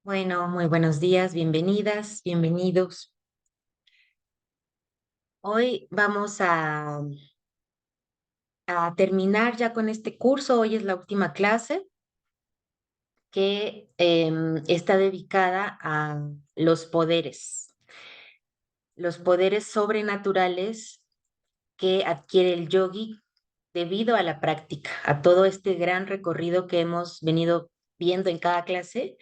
Bueno, muy buenos días, bienvenidas, bienvenidos. Hoy vamos a terminar ya con este curso. Hoy es la última clase que está dedicada a los poderes sobrenaturales que adquiere el yogi debido a la práctica, a todo este gran recorrido que hemos venido viendo en cada clase.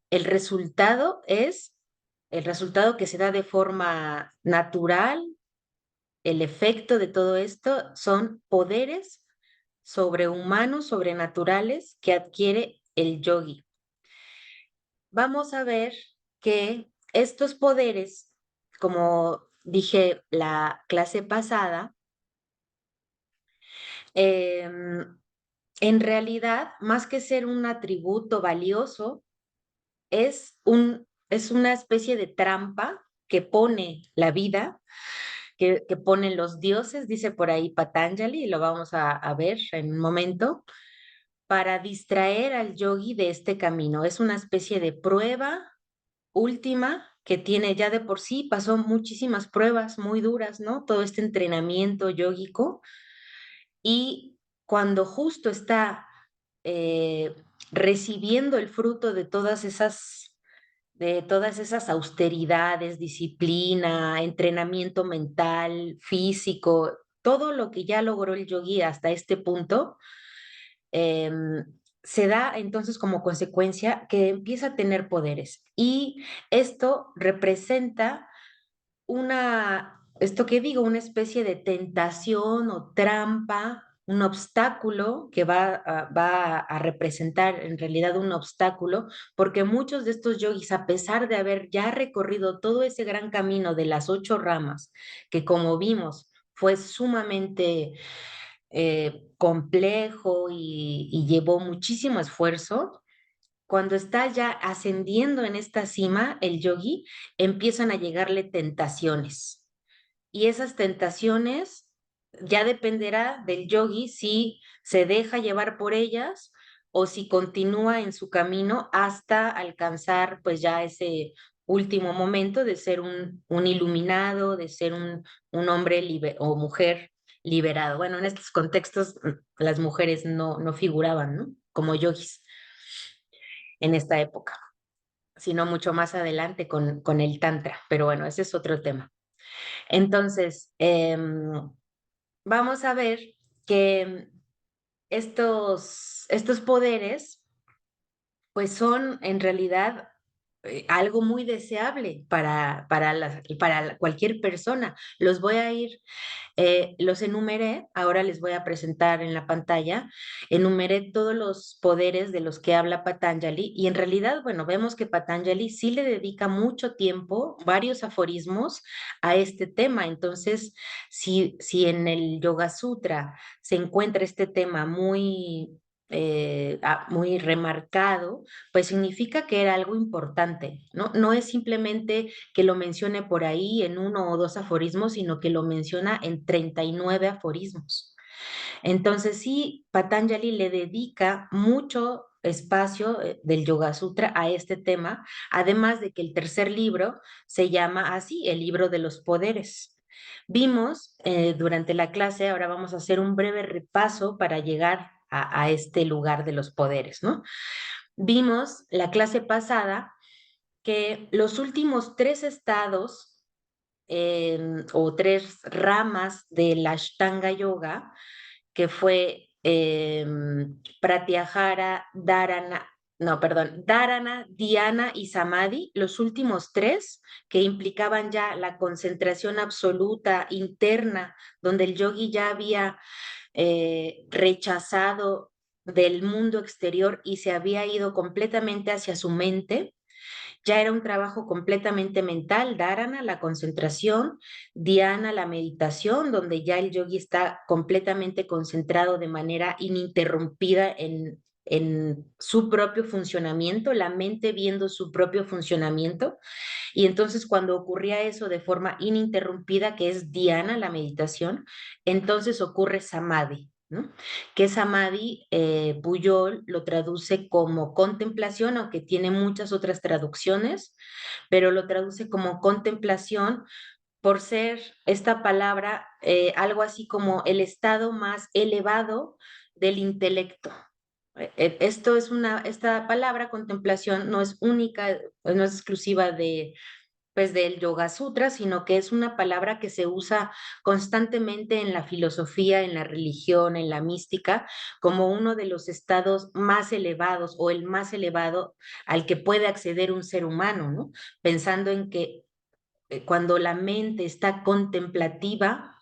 El resultado es el resultado que se da de forma natural. El efecto de todo esto son poderes sobrehumanos, sobrenaturales que adquiere el yogi. Vamos a ver que estos poderes, como dije la clase pasada, em, en realidad, más que ser un atributo valioso, es una especie de trampa que pone la vida, que ponen los dioses, dice por ahí Patanjali, y lo vamos a ver en un momento, para distraer al yogi de este camino. Es una especie de prueba última que tiene ya de por sí, pasó muchísimas pruebas muy duras, ¿no? Todo este entrenamiento yógico y cuando justo está eh, recibiendo el fruto de todas esas austeridades, disciplina, entrenamiento mental, físico, todo lo que ya logró el yogi hasta este punto, eh, se da entonces como consecuencia que empieza a tener poderes. Y esto representa esto que digo, una especie de tentación o trampa, un obstáculo que va a representar en realidad un obstáculo, porque muchos de estos yogis, a pesar de haber ya recorrido todo ese gran camino de las 8 ramas, que como vimos fue sumamente complejo y llevó muchísimo esfuerzo, cuando está ya ascendiendo en esta cima, el yogi, empiezan a llegarle tentaciones. Y esas tentaciones ya dependerá del yogi si se deja llevar por ellas o si continúa en su camino hasta alcanzar pues ya ese último momento de ser un iluminado, de ser un hombre o mujer liberado. Bueno, en estos contextos las mujeres no figuraban, ¿no? Como yogis en esta época, sino mucho más adelante con el Tantra. Pero bueno, ese es otro tema. Entonces, vamos a ver que estos poderes, pues son en realidad algo muy deseable para cualquier persona. Los enumeré, ahora les voy a presentar en la pantalla, enumeré todos los poderes de los que habla Patanjali y en realidad, bueno, vemos que Patanjali sí le dedica mucho tiempo, varios aforismos a este tema. Entonces, si en el Yoga Sutra se encuentra este tema muy remarcado, pues significa que era algo importante, ¿no? No es simplemente que lo mencione por ahí en 1 o 2 aforismos, sino que lo menciona en 39 aforismos. Entonces sí, Patanjali le dedica mucho espacio del Yoga Sutra a este tema, además de que el tercer libro se llama así, el libro de los poderes. Vimos durante la clase, ahora vamos a hacer un breve repaso para llegar a este lugar de los poderes, ¿no? Vimos la clase pasada que los últimos 3 estados o 3 ramas del Ashtanga Yoga, que fue Pratyahara, Dharana, no, perdón, Dharana, Dhyana y Samadhi, los últimos 3 que implicaban ya la concentración absoluta interna, donde el yogi ya había rechazado del mundo exterior y se había ido completamente hacia su mente. Ya era un trabajo completamente mental, dharana, la concentración, dhyana, la meditación, donde ya el yogi está completamente concentrado de manera ininterrumpida en su propio funcionamiento, la mente viendo su propio funcionamiento. Y entonces cuando ocurría eso de forma ininterrumpida, que es dhyana, la meditación, entonces ocurre samadhi. ¿no? Que Samadhi, Pujol lo traduce como contemplación, aunque tiene muchas otras traducciones, pero lo traduce como contemplación por ser esta palabra algo así como el estado más elevado del intelecto. Esta palabra contemplación no es única, no es exclusiva de, pues, del Yoga Sutra, sino que es una palabra que se usa constantemente en la filosofía, en la religión, en la mística, como uno de los estados más elevados o el más elevado al que puede acceder un ser humano, ¿no? Pensando en que cuando la mente está contemplativa,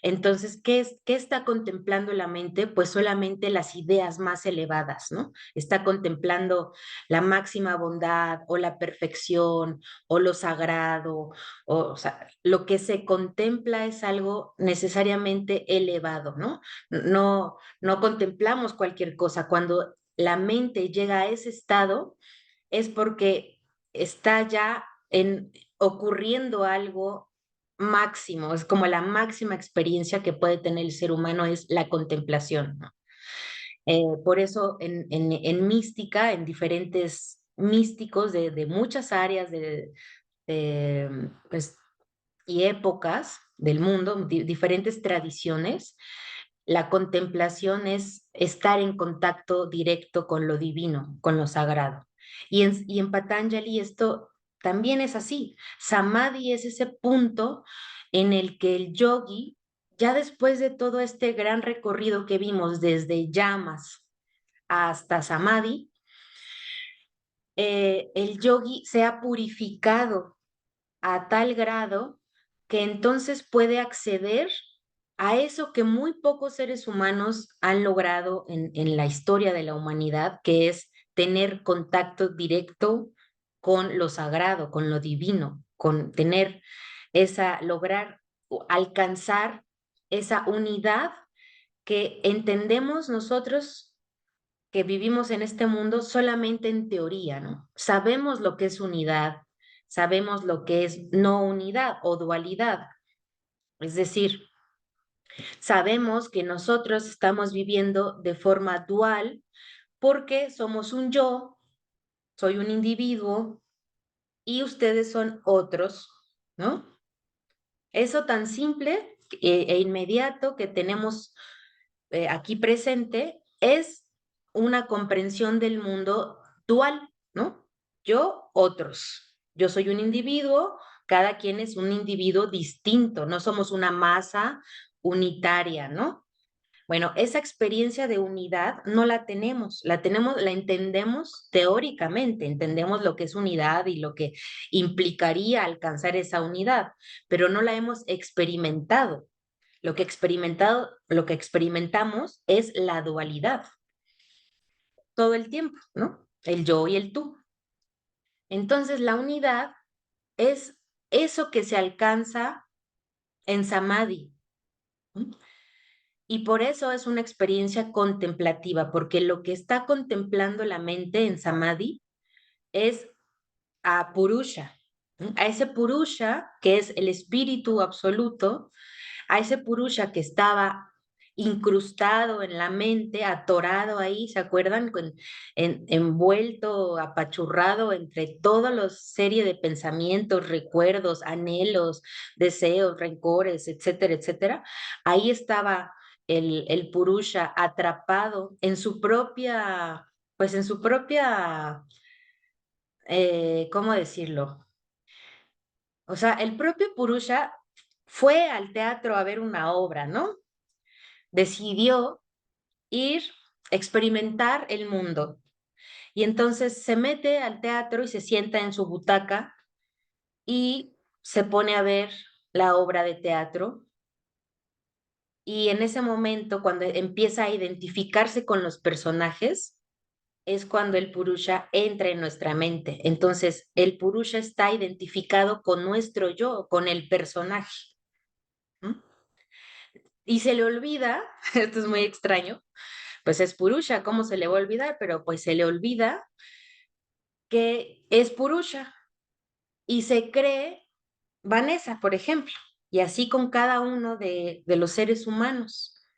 entonces, ¿qué está contemplando la mente? Pues solamente las ideas más elevadas, ¿no? Está contemplando la máxima bondad o la perfección o lo sagrado, o sea, lo que se contempla es algo necesariamente elevado, ¿no? No contemplamos cualquier cosa. Cuando la mente llega a ese estado, es porque está ya ocurriendo algo máximo, es como la máxima experiencia que puede tener el ser humano es la contemplación, ¿no? Por eso en mística, en diferentes místicos de muchas áreas pues, y épocas del mundo, diferentes tradiciones, la contemplación es estar en contacto directo con lo divino, con lo sagrado. Y en Patanjali esto también es así. Samadhi es ese punto en el que el yogi, ya después de todo este gran recorrido que vimos desde llamas hasta Samadhi, el yogi se ha purificado a tal grado que entonces puede acceder a eso que muy pocos seres humanos han logrado en la historia de la humanidad, que es tener contacto directo con lo sagrado, con lo divino, con tener lograr alcanzar esa unidad que entendemos nosotros que vivimos en este mundo solamente en teoría, ¿no? Sabemos lo que es unidad, sabemos lo que es no unidad o dualidad. Es decir, sabemos que nosotros estamos viviendo de forma dual porque somos un yo, soy un individuo y ustedes son otros, ¿no? Eso tan simple e inmediato que tenemos aquí presente es una comprensión del mundo dual, ¿no? Yo, otros. Yo soy un individuo, cada quien es un individuo distinto, no somos una masa unitaria, ¿no? Bueno, esa experiencia de unidad no la entendemos teóricamente, entendemos lo que es unidad y lo que implicaría alcanzar esa unidad, pero no la hemos experimentado. Lo que experimentamos es la dualidad todo el tiempo, ¿no? El yo y el tú. Entonces, la unidad es eso que se alcanza en Samadhi. ¿Mm? Y por eso es una experiencia contemplativa, porque lo que está contemplando la mente en Samadhi es a Purusha, ¿no? A ese Purusha que es el espíritu absoluto, a ese Purusha que estaba incrustado en la mente, atorado ahí, ¿se acuerdan? Envuelto, apachurrado entre toda la serie de pensamientos, recuerdos, anhelos, deseos, rencores, etcétera, etcétera. Ahí estaba el Purusha atrapado en su propia, pues en su propia, ¿cómo decirlo? O sea, el propio Purusha fue al teatro a ver una obra, ¿no? Decidió ir, experimentar el mundo. Y entonces se mete al teatro y se sienta en su butaca y se pone a ver la obra de teatro. Y en ese momento, cuando empieza a identificarse con los personajes, es cuando el Purusha entra en nuestra mente. Entonces, el Purusha está identificado con nuestro yo, con el personaje. ¿Mm? Y se le olvida, esto es muy extraño, pues es Purusha, ¿cómo se le va a olvidar? Pero pues se le olvida que es Purusha y se cree Vanessa, por ejemplo, y así con cada uno de los seres humanos.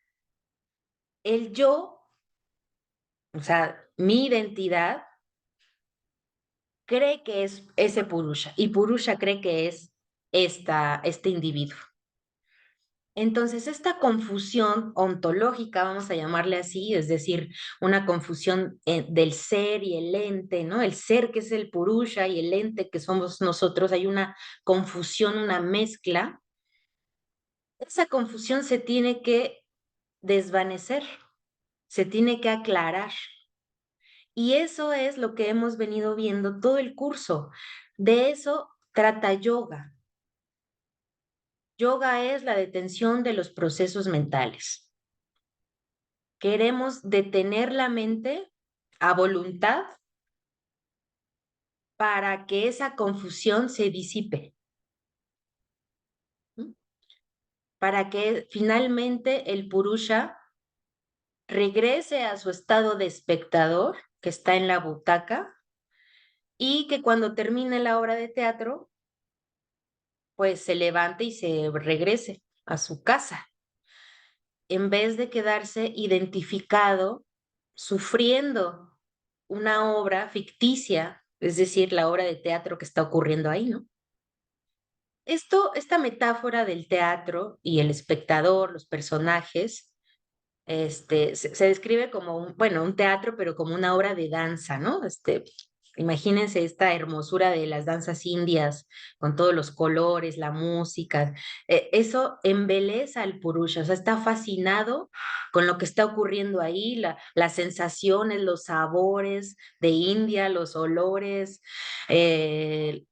El yo, o sea, mi identidad, cree que es ese Purusha y Purusha cree que es este individuo. Entonces, esta confusión ontológica, vamos a llamarle así, es decir, una confusión del ser y el ente, ¿no? El ser que es el Purusha y el ente que somos nosotros, hay una confusión, una mezcla. Esa confusión se tiene que desvanecer, se tiene que aclarar. Y eso es lo que hemos venido viendo todo el curso. De eso trata yoga. Yoga es la detención de los procesos mentales. Queremos detener la mente a voluntad para que esa confusión se disipe, ¿m? Para que finalmente el Purusha regrese a su estado de espectador, que está en la butaca, y que cuando termine la obra de teatro, pues se levante y se regrese a su casa, en vez de quedarse identificado, sufriendo una obra ficticia, es decir, la obra de teatro que está ocurriendo ahí, ¿no? Esta metáfora del teatro y el espectador, los personajes, se describe como bueno, un teatro, pero como una obra de danza, ¿no? Imagínense esta hermosura de las danzas indias, con todos los colores, la música, eso embeleza al Purusha, o sea, está fascinado con lo que está ocurriendo ahí, las sensaciones, los sabores de India, los olores, eh,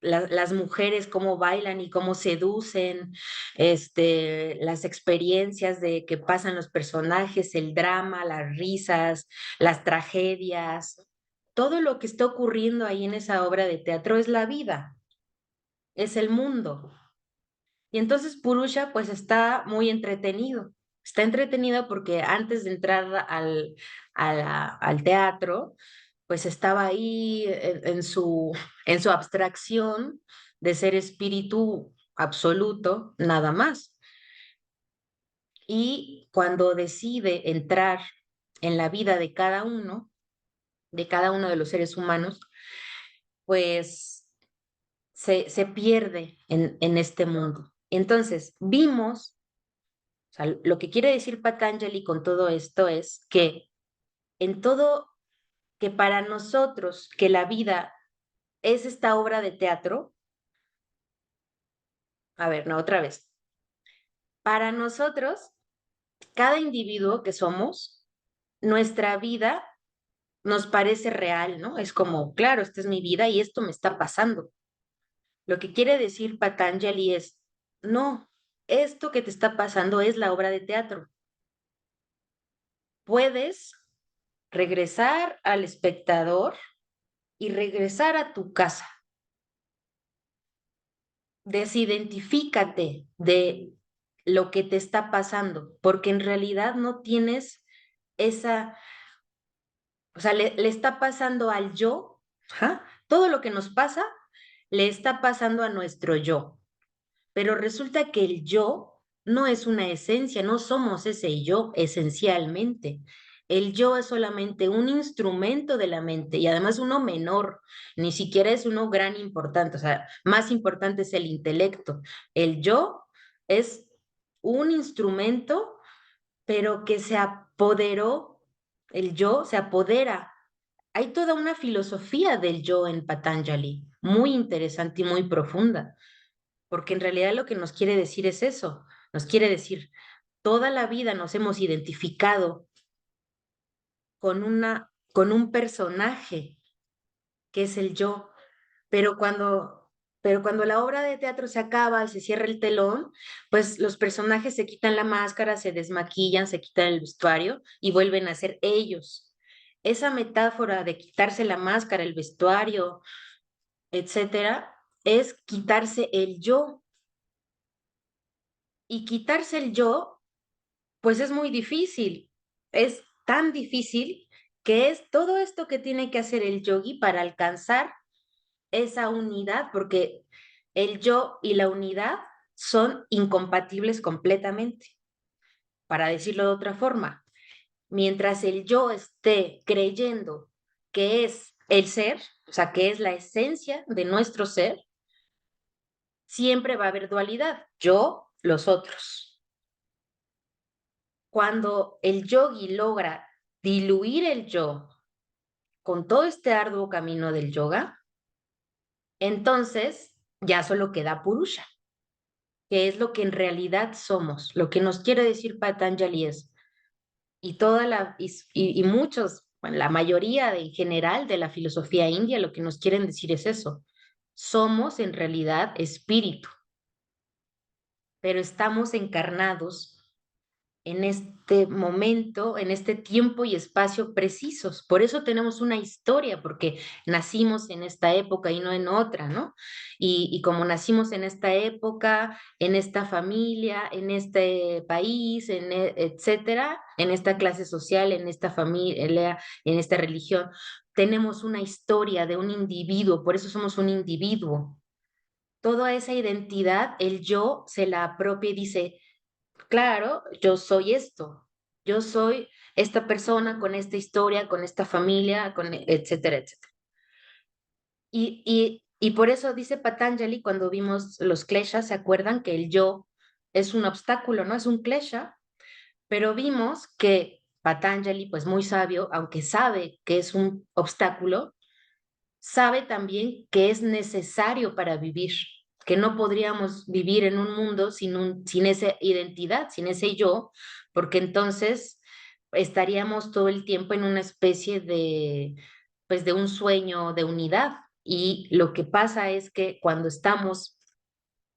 las mujeres cómo bailan y cómo seducen, las experiencias de que pasan los personajes, el drama, las risas, las tragedias, todo lo que está ocurriendo ahí en esa obra de teatro es la vida, es el mundo. Y entonces Purusha pues está entretenido porque antes de entrar al teatro, pues estaba ahí en su abstracción de ser espíritu absoluto, nada más. Y cuando decide entrar en la vida de cada uno de los seres humanos, pues se pierde en este mundo. Entonces, vimos, o sea, lo que quiere decir Patanjali con todo esto es que en todo, que para nosotros, que la vida es esta obra de teatro, a ver, no, otra vez. Para nosotros, cada individuo que somos, nuestra vida nos parece real, ¿no? Es como, claro, esta es mi vida y esto me está pasando. Lo que quiere decir Patanjali es, no, esto que te está pasando es la obra de teatro. Puedes regresar al espectador y regresar a tu casa. Desidentifícate de lo que te está pasando, porque en realidad no tienes esa, o sea, le está pasando al yo, ¿ja? Todo lo que nos pasa le está pasando a nuestro yo, pero resulta que el yo no es una esencia, no somos ese yo esencialmente. El yo es solamente un instrumento de la mente y además uno menor, ni siquiera es uno gran importante, o sea, más importante es el intelecto. El yo es un instrumento, pero que se apoderó, el yo se apodera. Hay toda una filosofía del yo en Patanjali, muy interesante y muy profunda, porque en realidad lo que nos quiere decir es eso, nos quiere decir, toda la vida nos hemos identificado con un personaje que es el yo, pero pero cuando la obra de teatro se acaba y se cierra el telón, pues los personajes se quitan la máscara, se desmaquillan, se quitan el vestuario y vuelven a ser ellos. Esa metáfora de quitarse la máscara, el vestuario, etcétera, es quitarse el yo. Y quitarse el yo, pues es muy difícil. Es tan difícil que es todo esto que tiene que hacer el yogi para alcanzar esa unidad, porque el yo y la unidad son incompatibles completamente. para decirlo de otra forma, mientras el yo esté creyendo que es el ser, o sea, que es la esencia de nuestro ser, siempre va a haber dualidad, yo, los otros. Cuando el yogi logra diluir el yo con todo este arduo camino del yoga, entonces ya solo queda Purusha, que es lo que en realidad somos. Lo que nos quiere decir Patanjali es, y toda la y muchos, bueno, la mayoría en general de la filosofía india lo que nos quieren decir es eso. Somos en realidad espíritu, pero estamos encarnados en este momento, en este tiempo y espacio precisos. Por eso tenemos una historia, porque nacimos en esta época y no en otra, ¿no? Y como nacimos en esta época, en esta familia, en este país, etcétera, en esta clase social, en esta familia, en esta religión, tenemos una historia de un individuo, por eso somos un individuo. Toda esa identidad, el yo se la apropia y dice, claro, yo soy esto, yo soy esta persona con esta historia, con esta familia, con etcétera, etcétera. Y por eso dice Patanjali, cuando vimos los kleshas, ¿se acuerdan que el yo es un obstáculo, no es un klesha? Pero vimos que Patanjali, pues muy sabio, aunque sabe que es un obstáculo, sabe también que es necesario para vivir, que no podríamos vivir en un mundo sin esa identidad, sin ese yo, porque entonces estaríamos todo el tiempo en una especie de, pues de un sueño de unidad. Y lo que pasa es que cuando estamos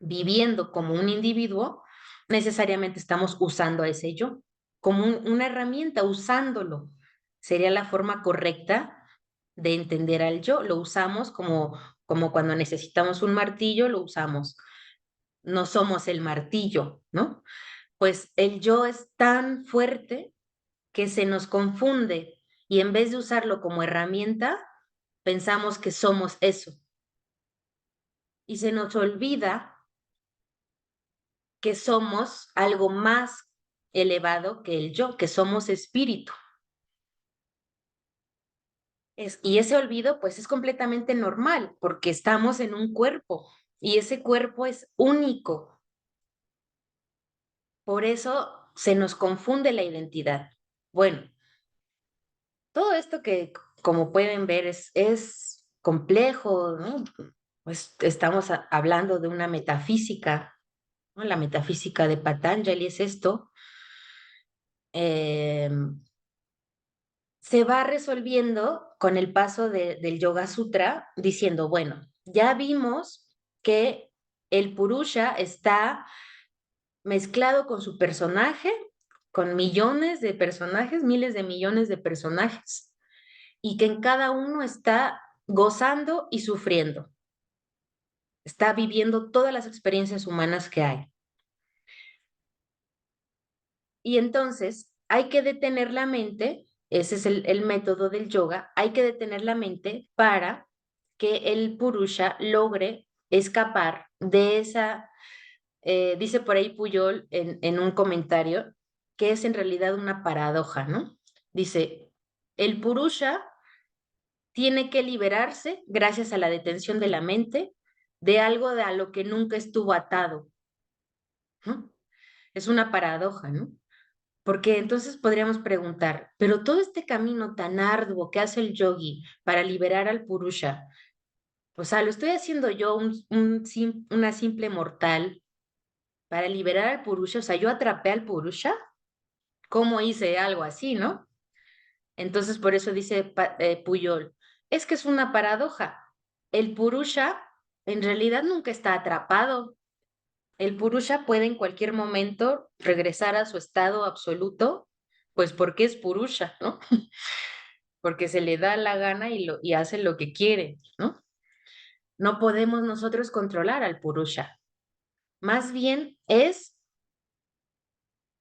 viviendo como un individuo, necesariamente estamos usando a ese yo como una herramienta, usándolo. Sería la forma correcta de entender al yo. Lo usamos como cuando necesitamos un martillo, lo usamos. No somos el martillo, ¿no? Pues el yo es tan fuerte que se nos confunde y en vez de usarlo como herramienta, pensamos que somos eso. Y se nos olvida que somos algo más elevado que el yo, que somos espíritu. Y ese olvido pues es completamente normal porque estamos en un cuerpo y ese cuerpo es único. Por eso se nos confunde la identidad. Bueno, todo esto que como pueden ver es complejo, ¿no? Pues estamos hablando de una metafísica, ¿no? La metafísica de Patanjali es esto. Eh, Se va resolviendo con el paso del Yoga Sutra, diciendo, bueno, ya vimos que el Purusha está mezclado con su personaje, con millones de personajes, miles de millones de personajes, y que en cada uno está gozando y sufriendo, está viviendo todas las experiencias humanas que hay. Y entonces hay que detener la mente, ese es el método del yoga, hay que detener la mente para que el purusha logre escapar de esa, dice por ahí Puyol en un comentario, que es en realidad una paradoja, ¿no? Dice, el purusha tiene que liberarse gracias a la detención de la mente de algo a lo que nunca estuvo atado, ¿no? Es una paradoja, ¿no? Porque entonces podríamos preguntar, pero todo este camino tan arduo que hace el yogi para liberar al purusha, o sea, lo estoy haciendo yo, una simple mortal, para liberar al purusha, o sea, yo atrapé al purusha, ¿cómo hice algo así, no? Entonces, por eso dice Puyol, es que es una paradoja. El purusha en realidad nunca está atrapado. El purusha puede en cualquier momento regresar a su estado absoluto, pues porque es purusha, ¿no? Porque se le da la gana y hace lo que quiere, ¿no? No podemos nosotros controlar al purusha. Más bien es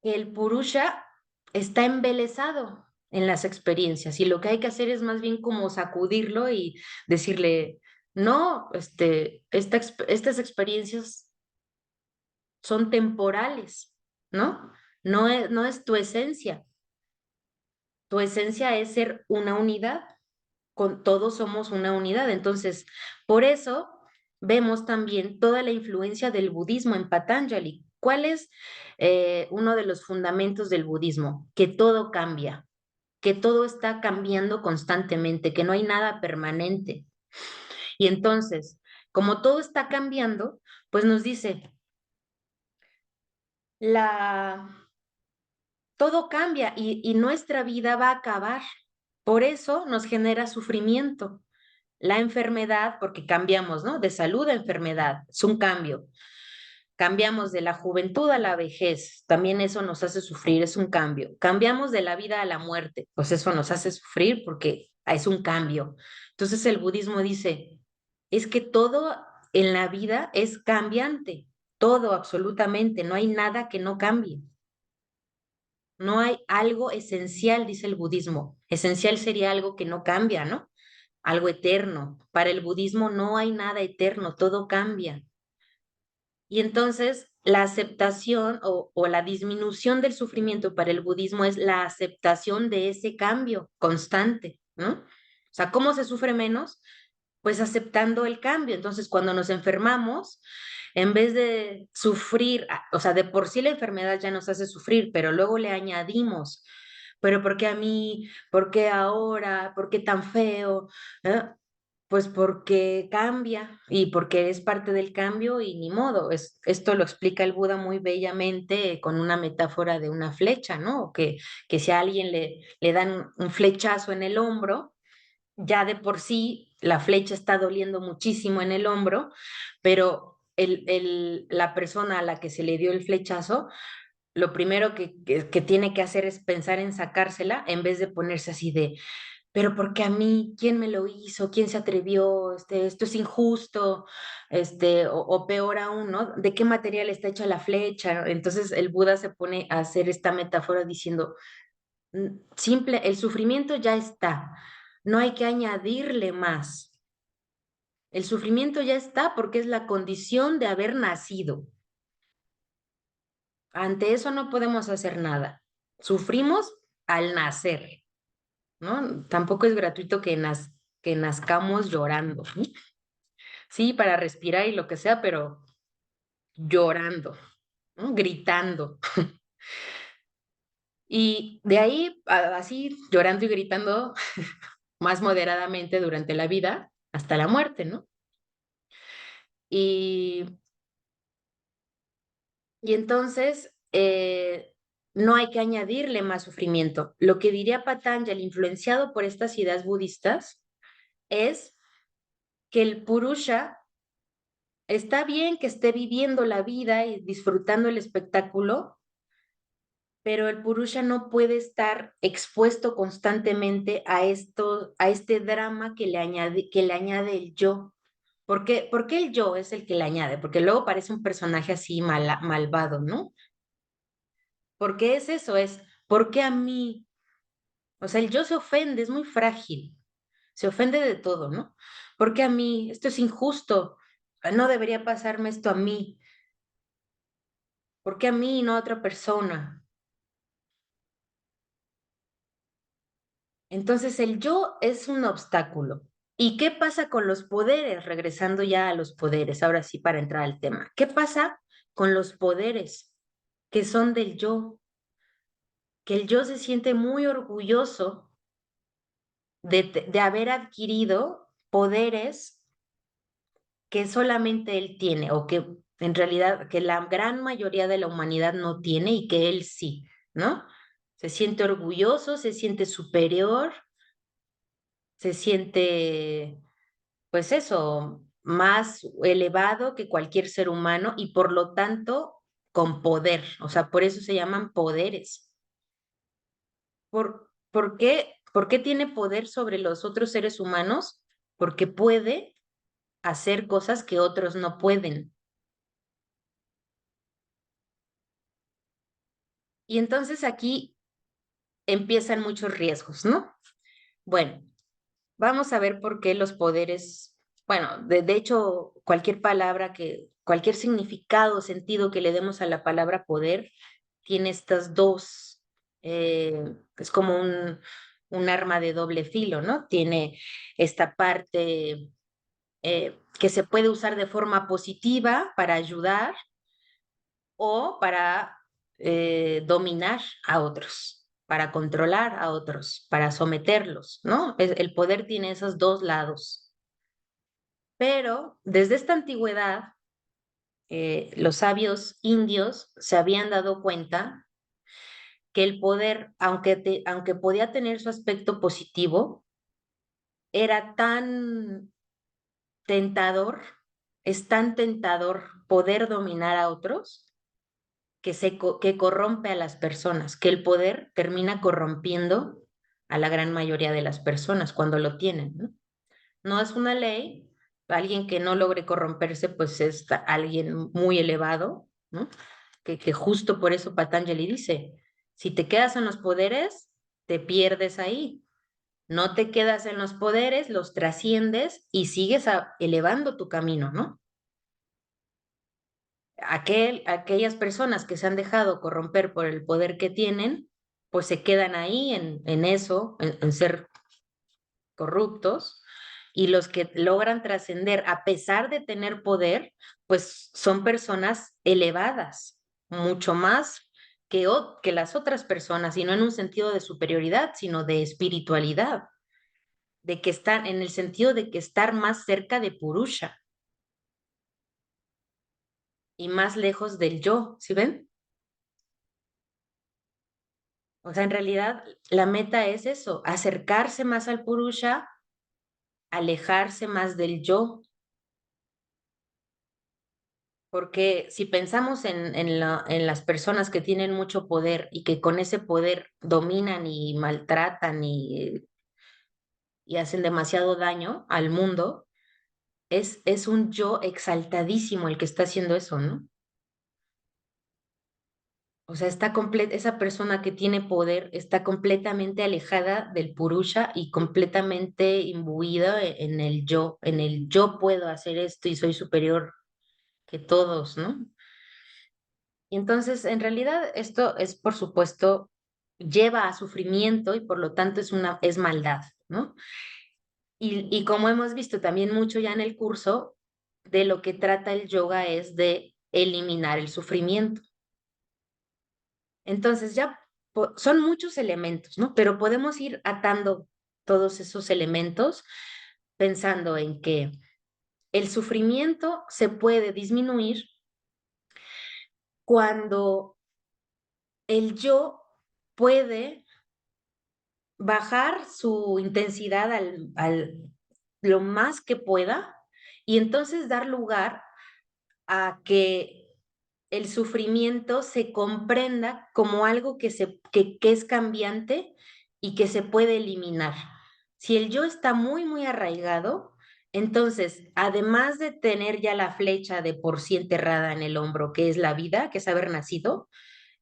que el purusha está embelesado en las experiencias y lo que hay que hacer es más bien como sacudirlo y decirle, no, estas experiencias son temporales, ¿no? no es tu esencia. Tu esencia es ser una unidad, con todos somos una unidad. Entonces, por eso vemos también toda la influencia del budismo en Patanjali. ¿Cuál es uno de los fundamentos del budismo? Que todo cambia, que todo está cambiando constantemente, que no hay nada permanente. Y entonces, como todo está cambiando, pues nos dice, la, todo cambia y nuestra vida va a acabar. Por eso nos genera sufrimiento. La enfermedad, porque cambiamos, ¿no? De salud a enfermedad, es un cambio. Cambiamos de la juventud a la vejez, también eso nos hace sufrir, es un cambio. Cambiamos de la vida a la muerte, pues eso nos hace sufrir porque es un cambio. Entonces el budismo dice, es que todo en la vida es cambiante, todo absolutamente, no hay nada que no cambie. No hay algo esencial, dice el budismo. Esencial sería algo que no cambia, ¿no? Algo eterno. Para el budismo no hay nada eterno, todo cambia. Y entonces la aceptación o la disminución del sufrimiento para el budismo es la aceptación de ese cambio constante, ¿no? O sea, ¿cómo se sufre menos? Pues aceptando el cambio. Entonces, cuando nos enfermamos, en vez de sufrir, o sea, de por sí la enfermedad ya nos hace sufrir, pero luego le añadimos, pero ¿por qué a mí? ¿Por qué ahora? ¿Por qué tan feo? ¿Eh? Pues porque cambia y porque es parte del cambio y ni modo. Esto lo explica el Buda muy bellamente con una metáfora de una flecha, ¿no? Que si a alguien le dan un flechazo en el hombro, ya de por sí la flecha está doliendo muchísimo en el hombro, pero la persona a la que se le dio el flechazo, lo primero que tiene que hacer es pensar en sacársela en vez de ponerse así de, pero ¿por qué a mí? ¿Quién me lo hizo? ¿Quién se atrevió? Esto es injusto, o peor aún, ¿no? ¿De qué material está hecha la flecha? Entonces el Buda se pone a hacer esta metáfora diciendo, simple, el sufrimiento ya está, no hay que añadirle más. El sufrimiento ya está porque es la condición de haber nacido. Ante eso no podemos hacer nada. Sufrimos al nacer, ¿no? Tampoco es gratuito que nazcamos llorando, ¿no? Sí, para respirar y lo que sea, pero llorando, ¿no? Gritando. Y de ahí, así, llorando y gritando más moderadamente durante la vida, hasta la muerte, ¿no? Y, y entonces, no hay que añadirle más sufrimiento. Lo que diría Patanjali, influenciado por estas ideas budistas, es que el Purusha está bien que esté viviendo la vida y disfrutando el espectáculo, pero el Purusha no puede estar expuesto constantemente a este drama que le añade el yo. ¿Por qué el yo es el que le añade? Porque luego parece un personaje así malvado, ¿no? ¿Por qué es eso? ¿Por qué a mí? O sea, el yo se ofende, es muy frágil, se ofende de todo, ¿no? ¿Por qué a mí? Esto es injusto, no debería pasarme esto a mí. ¿Por qué a mí y no a otra persona? Entonces el yo es un obstáculo. ¿Y qué pasa con los poderes? Regresando ya a los poderes, ahora sí para entrar al tema. ¿Qué pasa con los poderes que son del yo? Que el yo se siente muy orgulloso de haber adquirido poderes que solamente él tiene o que en realidad que la gran mayoría de la humanidad no tiene y que él sí, ¿no? Se siente orgulloso, se siente superior, se siente, pues eso, más elevado que cualquier ser humano y por lo tanto con poder, o sea, por eso se llaman poderes. Por qué tiene poder sobre los otros seres humanos? Porque puede hacer cosas que otros no pueden. Y entonces aquí empiezan muchos riesgos, ¿no? Bueno, vamos a ver por qué los poderes, bueno, de hecho, cualquier palabra cualquier significado o sentido que le demos a la palabra poder tiene estas dos, es como un arma de doble filo, ¿no? Tiene esta parte que se puede usar de forma positiva para ayudar o para dominar a otros, para controlar a otros, para someterlos, ¿no? El poder tiene esos dos lados. Pero desde esta antigüedad, los sabios indios se habían dado cuenta que el poder, aunque podía tener su aspecto positivo, era tan tentador, es tan tentador poder dominar a otros que corrompe a las personas, que el poder termina corrompiendo a la gran mayoría de las personas cuando lo tienen, ¿no? No es una ley, alguien que no logre corromperse, pues es alguien muy elevado, ¿no? Que justo por eso Patanjali dice, si te quedas en los poderes, te pierdes ahí. No te quedas en los poderes, los trasciendes y sigues elevando tu camino, ¿no? Aquellas personas que se han dejado corromper por el poder que tienen, pues se quedan ahí en eso, en ser corruptos, y los que logran trascender a pesar de tener poder, pues son personas elevadas, mucho más que las otras personas, y no en un sentido de superioridad, sino de espiritualidad, de que están en el sentido de que estar más cerca de Purusha y más lejos del yo, ¿sí ven? O sea, en realidad la meta es eso, acercarse más al Purusha, alejarse más del yo, porque si pensamos en las personas que tienen mucho poder y que con ese poder dominan y maltratan y hacen demasiado daño al mundo, es un yo exaltadísimo el que está haciendo eso, ¿no? O sea, esa persona que tiene poder está completamente alejada del purusha y completamente imbuida en en el yo puedo hacer esto y soy superior que todos, ¿no? Y entonces, en realidad, esto es, por supuesto, lleva a sufrimiento y por lo tanto es maldad, ¿no? Y como hemos visto también mucho ya en el curso, de lo que trata el yoga es de eliminar el sufrimiento. Entonces ya son muchos elementos, ¿no? Pero podemos ir atando todos esos elementos pensando en que el sufrimiento se puede disminuir cuando el yo puede bajar su intensidad lo más que pueda y entonces dar lugar a que el sufrimiento se comprenda como algo que es cambiante y que se puede eliminar. Si el yo está muy, muy arraigado, entonces, además de tener ya la flecha de por sí enterrada en el hombro, que es la vida, que es haber nacido,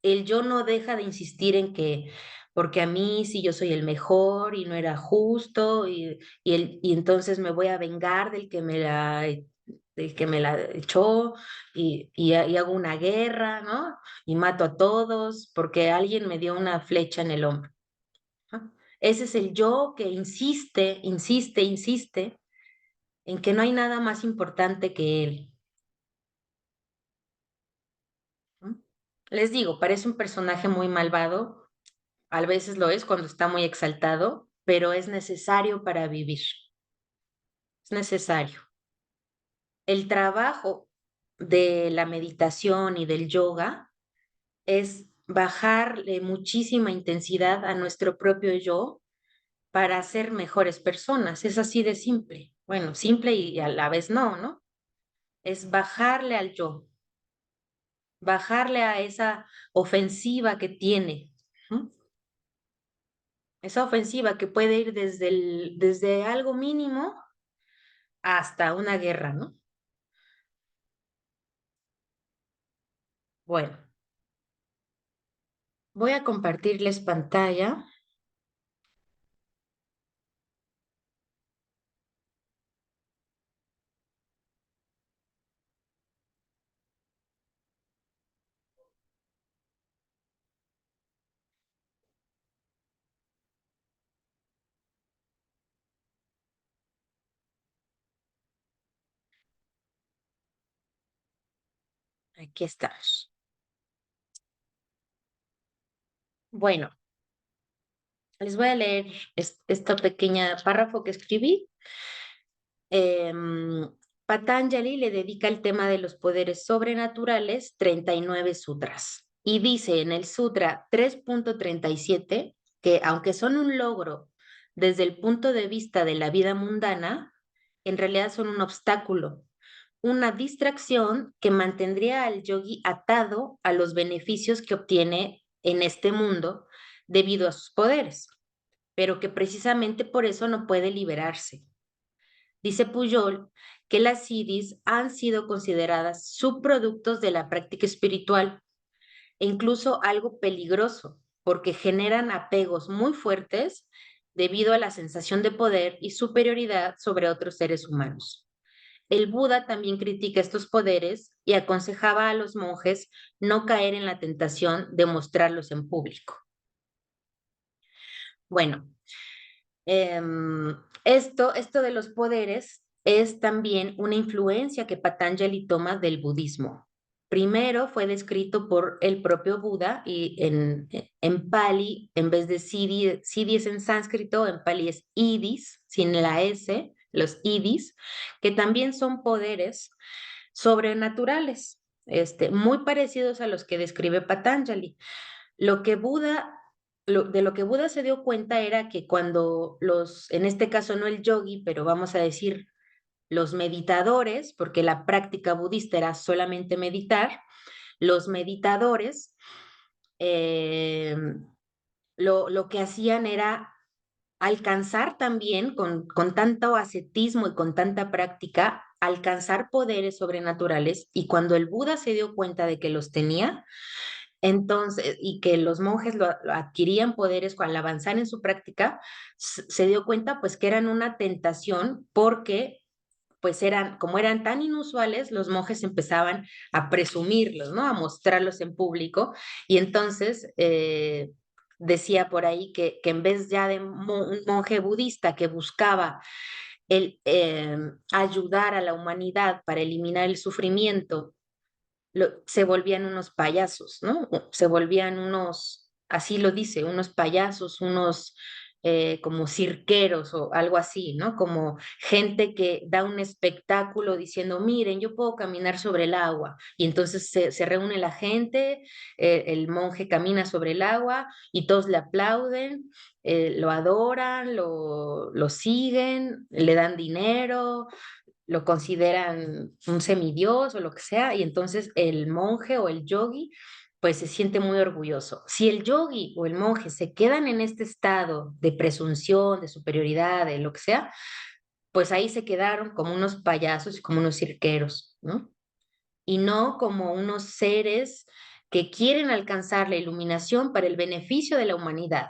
el yo no deja de insistir en que, porque a mí sí yo soy el mejor y no era justo, y entonces me voy a vengar del que me la echó, y hago una guerra, ¿no? Y mato a todos porque alguien me dio una flecha en el hombro, ¿no? Ese es el yo que insiste, insiste, insiste en que no hay nada más importante que él, ¿no? Les digo, parece un personaje muy malvado, a veces lo es cuando está muy exaltado, pero es necesario para vivir. Es necesario. El trabajo de la meditación y del yoga es bajarle muchísima intensidad a nuestro propio yo para ser mejores personas. Es así de simple. Bueno, simple y a la vez no, ¿no? Es bajarle al yo, bajarle a esa ofensiva que tiene, ¿no? Esa ofensiva que puede ir desde algo mínimo hasta una guerra, ¿no? Bueno, voy a compartirles pantalla. Aquí estamos. Bueno, les voy a leer esta pequeña párrafo que escribí. Em, Patanjali le dedica el tema de los poderes sobrenaturales 39 sutras. Y dice en el sutra 3.37 que aunque son un logro desde el punto de vista de la vida mundana, en realidad son un obstáculo, una distracción que mantendría al yogi atado a los beneficios que obtiene en este mundo debido a sus poderes, pero que precisamente por eso no puede liberarse. Dice Pujol que las siddhis han sido consideradas subproductos de la práctica espiritual e incluso algo peligroso, porque generan apegos muy fuertes debido a la sensación de poder y superioridad sobre otros seres humanos. El Buda también critica estos poderes y aconsejaba a los monjes no caer en la tentación de mostrarlos en público. Bueno, esto de los poderes es también una influencia que Patanjali toma del budismo. Primero fue descrito por el propio Buda y en Pali, en vez de Siddhi es en sánscrito, en Pali es Idis, sin la S, los Idis, que también son poderes sobrenaturales, muy parecidos a los que describe Patanjali. Lo que Buda de lo que Buda se dio cuenta era que cuando en este caso no el yogi, pero vamos a decir los meditadores, porque la práctica budista era solamente meditar, los meditadores eh, lo que hacían era alcanzar también con tanto ascetismo y con tanta práctica, alcanzar poderes sobrenaturales. Y cuando el Buda se dio cuenta de que los tenía, entonces, y que los monjes lo adquirían poderes al avanzar en su práctica, se dio cuenta pues que eran una tentación porque pues como eran tan inusuales, los monjes empezaban a presumirlos, ¿no? A mostrarlos en público. Y entonces decía por ahí que en vez ya de un monje budista que buscaba el ayudar a la humanidad para eliminar el sufrimiento, se volvían unos payasos, ¿no? Se volvían unos, así lo dice, unos payasos, unos como cirqueros o algo así, ¿no? Como gente que da un espectáculo diciendo, miren, yo puedo caminar sobre el agua. Y entonces se reúne la gente, el monje camina sobre el agua y todos le aplauden, lo adoran, lo siguen, le dan dinero, lo consideran un semidios o lo que sea, y entonces el monje o el yogi pues se siente muy orgulloso. Si el yogi o el monje se quedan en este estado de presunción, de superioridad, de lo que sea, pues ahí se quedaron como unos payasos y como unos cirqueros, ¿no? Y no como unos seres que quieren alcanzar la iluminación para el beneficio de la humanidad,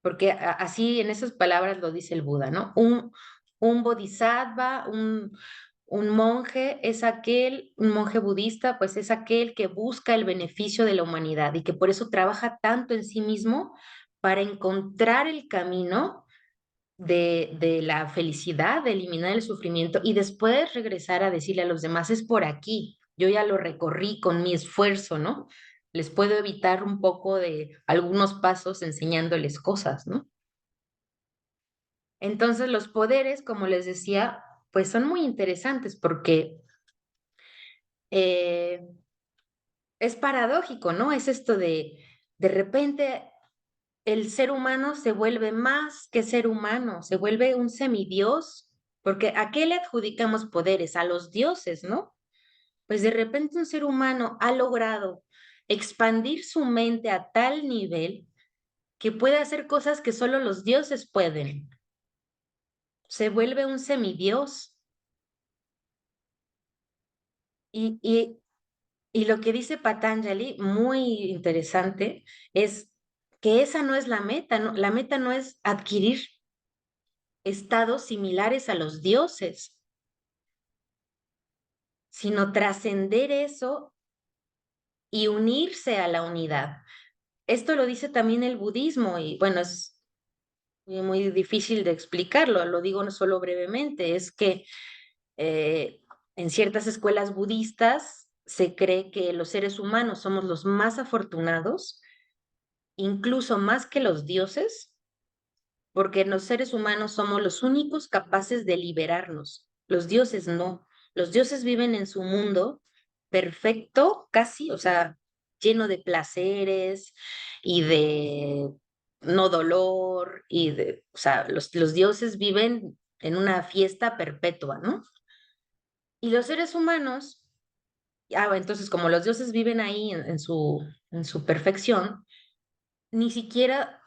porque así en esas palabras lo dice el Buda, ¿no? Un bodhisattva, un monje es aquel, un monje budista, pues es aquel que busca el beneficio de la humanidad y que por eso trabaja tanto en sí mismo para encontrar el camino de la felicidad, de eliminar el sufrimiento y después regresar a decirle a los demás, es por aquí, yo ya lo recorrí con mi esfuerzo, ¿no? Les puedo evitar un poco de algunos pasos enseñándoles cosas, ¿no? Entonces los poderes, como les decía, pues son muy interesantes porque eh, es paradójico, ¿no? Es esto de repente el ser humano se vuelve más que ser humano, se vuelve un semidios, porque ¿a qué le adjudicamos poderes? A los dioses, ¿no? Pues de repente un ser humano ha logrado expandir su mente a tal nivel que puede hacer cosas que solo los dioses pueden. Se vuelve un semidios. Y, y, y lo que dice Patanjali, muy interesante, es que esa no es la meta, ¿no? La meta no es adquirir estados similares a los dioses, sino trascender eso y unirse a la unidad. Esto lo dice también el budismo y bueno, es muy difícil de explicarlo, lo digo no solo brevemente, es que en ciertas escuelas budistas se cree que los seres humanos somos los más afortunados, incluso más que los dioses, porque los seres humanos somos los únicos capaces de liberarnos. Los dioses no. Los dioses viven en su mundo perfecto, casi, o sea, lleno de placeres y de no dolor y de, o sea, los dioses viven en una fiesta perpetua, ¿no? Y los seres humanos, entonces como los dioses viven ahí en su perfección, ni siquiera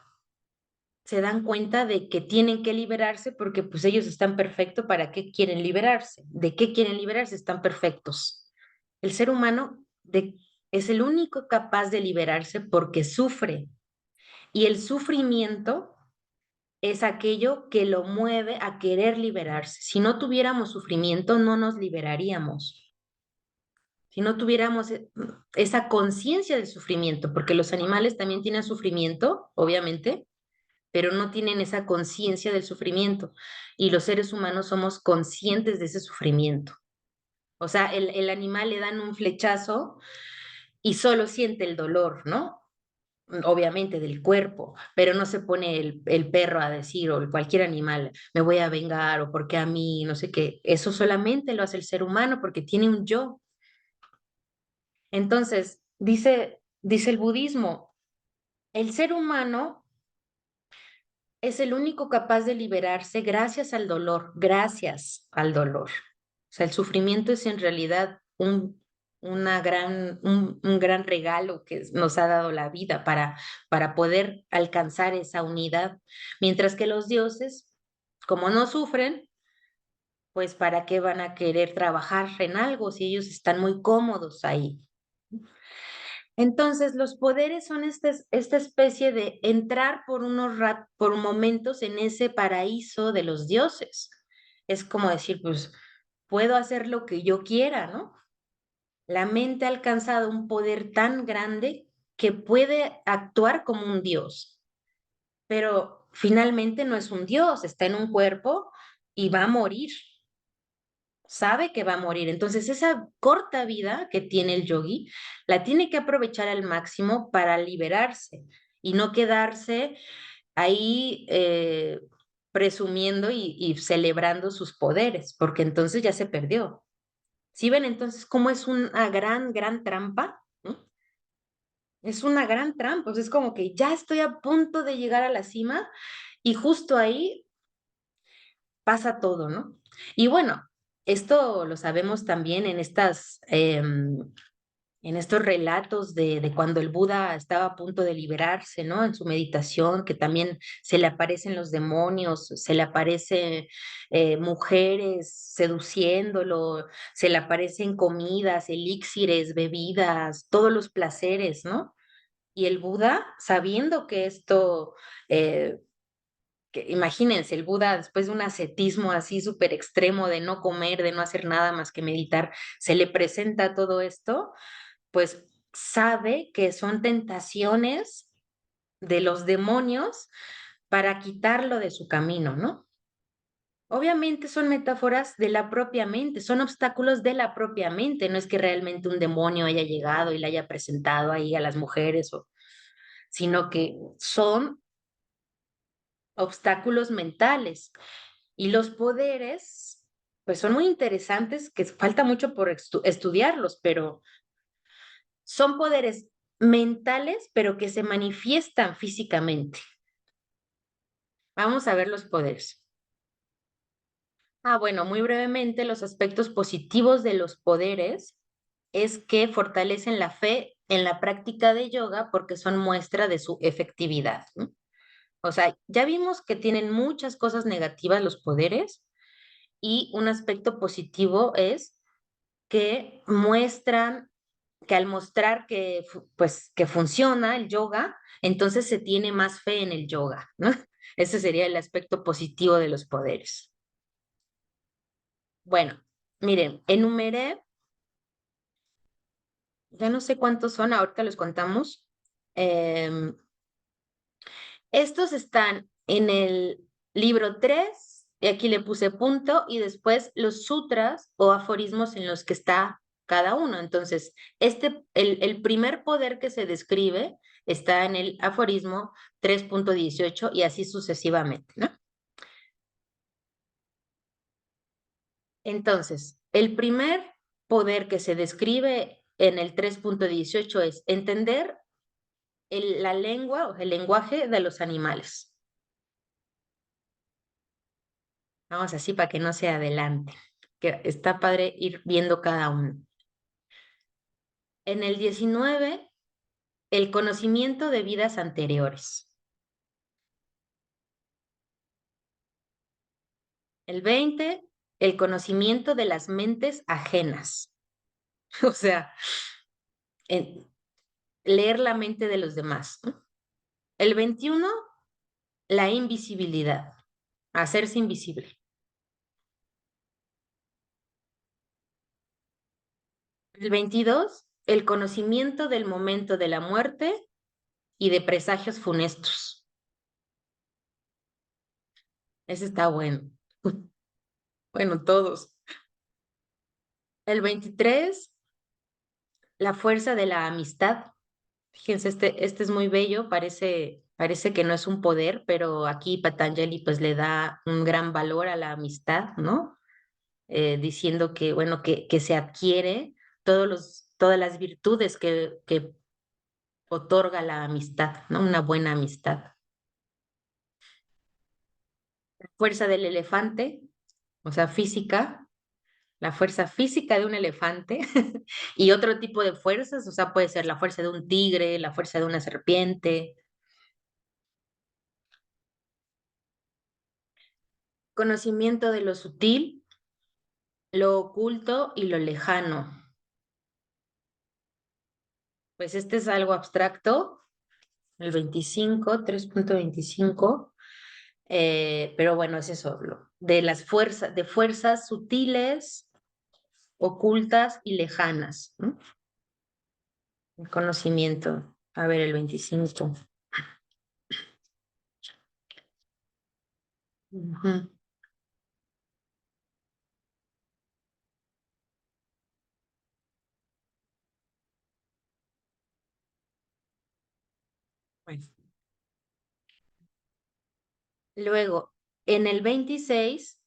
se dan cuenta de que tienen que liberarse porque pues ellos están perfectos. ¿Para qué quieren liberarse? ¿De qué quieren liberarse? Están perfectos. El ser humano es el único capaz de liberarse porque sufre, y el sufrimiento es aquello que lo mueve a querer liberarse. Si no tuviéramos sufrimiento, no nos liberaríamos. Si no tuviéramos esa conciencia del sufrimiento, porque los animales también tienen sufrimiento, obviamente, pero no tienen esa conciencia del sufrimiento. Y los seres humanos somos conscientes de ese sufrimiento. O sea, el animal le dan un flechazo y solo siente el dolor, ¿no? Obviamente del cuerpo, pero no se pone el perro a decir, o cualquier animal, me voy a vengar, o porque a mí, no sé qué. Eso solamente lo hace el ser humano porque tiene un yo. Entonces, dice el budismo, el ser humano es el único capaz de liberarse gracias al dolor, gracias al dolor. O sea, el sufrimiento es en realidad un gran regalo que nos ha dado la vida para poder alcanzar esa unidad. Mientras que los dioses, como no sufren, pues ¿para qué van a querer trabajar en algo si ellos están muy cómodos ahí? Entonces, los poderes son esta especie de entrar por momentos en ese paraíso de los dioses. Es como decir, pues, puedo hacer lo que yo quiera, ¿no? La mente ha alcanzado un poder tan grande que puede actuar como un dios, pero finalmente no es un dios, está en un cuerpo y va a morir, sabe que va a morir. Entonces, esa corta vida que tiene el yogi, la tiene que aprovechar al máximo para liberarse y no quedarse ahí presumiendo y celebrando sus poderes, porque entonces ya se perdió. ¿Sí ven entonces cómo es una gran trampa? ¿No? Es una gran trampa, o sea, es como que ya estoy a punto de llegar a la cima y justo ahí pasa todo, ¿no? Y bueno, esto lo sabemos también en estos relatos de cuando el Buda estaba a punto de liberarse, ¿no? En su meditación, que también se le aparecen los demonios, se le aparecen mujeres seduciéndolo, se le aparecen comidas, elixires, bebidas, todos los placeres, ¿no? Y el Buda, sabiendo que esto que imagínense, el Buda después de un ascetismo así súper extremo de no comer, de no hacer nada más que meditar, se le presenta todo esto, pues sabe que son tentaciones de los demonios para quitarlo de su camino, ¿no? Obviamente son metáforas de la propia mente, son obstáculos de la propia mente, no es que realmente un demonio haya llegado y le haya presentado ahí a las mujeres, sino que son obstáculos mentales. Y los poderes, pues son muy interesantes, que falta mucho por estudiarlos, pero son poderes mentales, pero que se manifiestan físicamente. Vamos a ver los poderes. Bueno, muy brevemente, los aspectos positivos de los poderes es que fortalecen la fe en la práctica de yoga porque son muestra de su efectividad, ¿no? O sea, ya vimos que tienen muchas cosas negativas los poderes, y un aspecto positivo es que muestran, que al mostrar que, pues, que funciona el yoga, entonces se tiene más fe en el yoga, ¿no? Ese sería el aspecto positivo de los poderes. Bueno, miren, enumeré, ya no sé cuántos son, ahorita los contamos. Em, Estos están en el libro 3 y aquí le puse punto, y después los sutras o aforismos en los que está cada uno. Entonces, el primer poder que se describe está en el aforismo 3.18 y así sucesivamente, ¿no? Entonces, el primer poder que se describe en el 3.18 es entender la lengua o el lenguaje de los animales. Vamos así para que no se adelante, que está padre ir viendo cada uno. En el 19, el conocimiento de vidas anteriores. El 20, el conocimiento de las mentes ajenas. O sea, en- leer la mente de los demás, ¿no? El 21, la invisibilidad, hacerse invisible. El 22, el conocimiento del momento de la muerte y de presagios funestos. Ese está bueno. Bueno, todos. El 23, la fuerza de la amistad. Fíjense, este es muy bello, parece que no es un poder, pero aquí Patanjali pues le da un gran valor a la amistad, ¿no? Diciendo que, bueno, que se adquiere todas las virtudes que otorga la amistad, ¿no? Una buena amistad. Fuerza del elefante, o sea, física, la fuerza física de un elefante y otro tipo de fuerzas, o sea, puede ser la fuerza de un tigre, la fuerza de una serpiente. Conocimiento de lo sutil, lo oculto y lo lejano. Pues este es algo abstracto, el 25, 3.25, pero bueno, es eso, de las fuerzas, de fuerzas sutiles, ocultas y lejanas, ¿no? El conocimiento. A ver, el 25. Ujú. Bueno. Luego, en el 26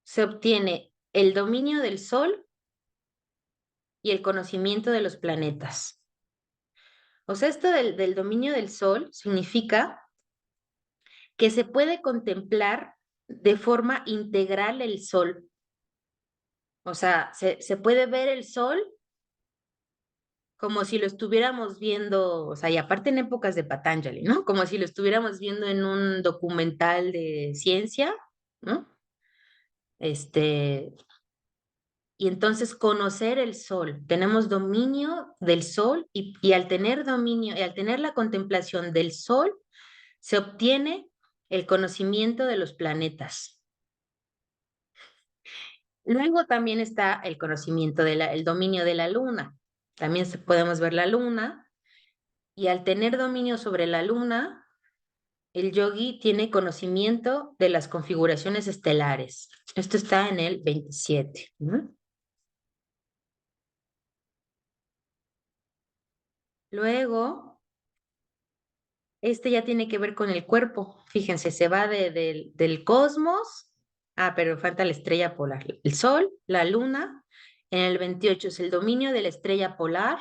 se obtiene el dominio del Sol y el conocimiento de los planetas. O sea, esto del dominio del Sol significa que se puede contemplar de forma integral el Sol. O sea, se puede ver el Sol como si lo estuviéramos viendo, o sea, y aparte en épocas de Patanjali, ¿no? Como si lo estuviéramos viendo en un documental de ciencia, ¿no? Este, y entonces conocer el sol, tenemos dominio del sol y al tener dominio y al tener la contemplación del sol, se obtiene el conocimiento de los planetas. Luego también está el conocimiento el dominio de la luna. También podemos ver la luna y al tener dominio sobre la luna, el yogi tiene conocimiento de las configuraciones estelares. Esto está en el 27. ¿No? Luego, este ya tiene que ver con el cuerpo. Fíjense, se va del cosmos. Ah, pero falta la estrella polar. El sol, la luna. En el 28 es el dominio de la estrella polar.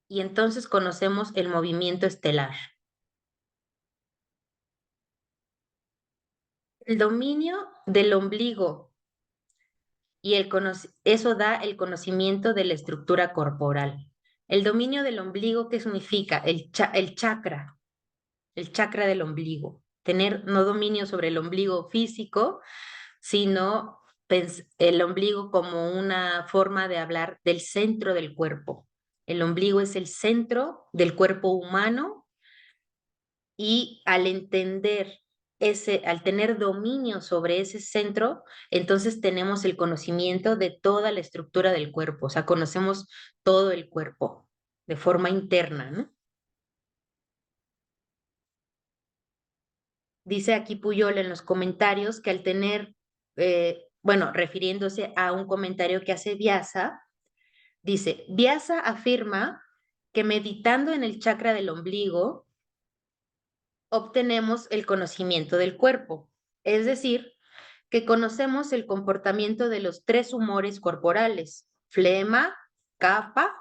Y entonces conocemos el movimiento estelar. El dominio del ombligo. Y eso da el conocimiento de la estructura corporal. El dominio del ombligo, ¿qué significa? El chakra del ombligo. Tener no dominio sobre el ombligo físico, sino el ombligo como una forma de hablar del centro del cuerpo. El ombligo es el centro del cuerpo humano y al entender al tener dominio sobre ese centro, entonces tenemos el conocimiento de toda la estructura del cuerpo, o sea, conocemos todo el cuerpo de forma interna, ¿no? Dice aquí Puyol en los comentarios que al tener bueno, refiriéndose a un comentario que hace Vyasa, dice, Vyasa afirma que meditando en el chakra del ombligo obtenemos el conocimiento del cuerpo, es decir, que conocemos el comportamiento de los tres humores corporales, flema, kapha,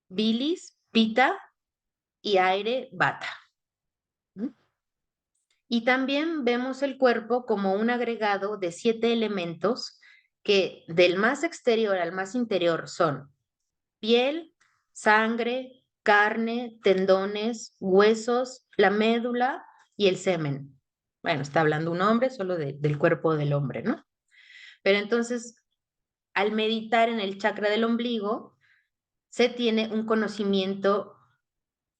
bilis, pita y aire, vata. ¿Mm? Y también vemos el cuerpo como un agregado de 7 elementos que del más exterior al más interior son piel, sangre, carne, tendones, huesos, la médula y el semen. Bueno, está hablando un hombre solo del cuerpo del hombre, ¿no? Pero entonces, al meditar en el chakra del ombligo, se tiene un conocimiento,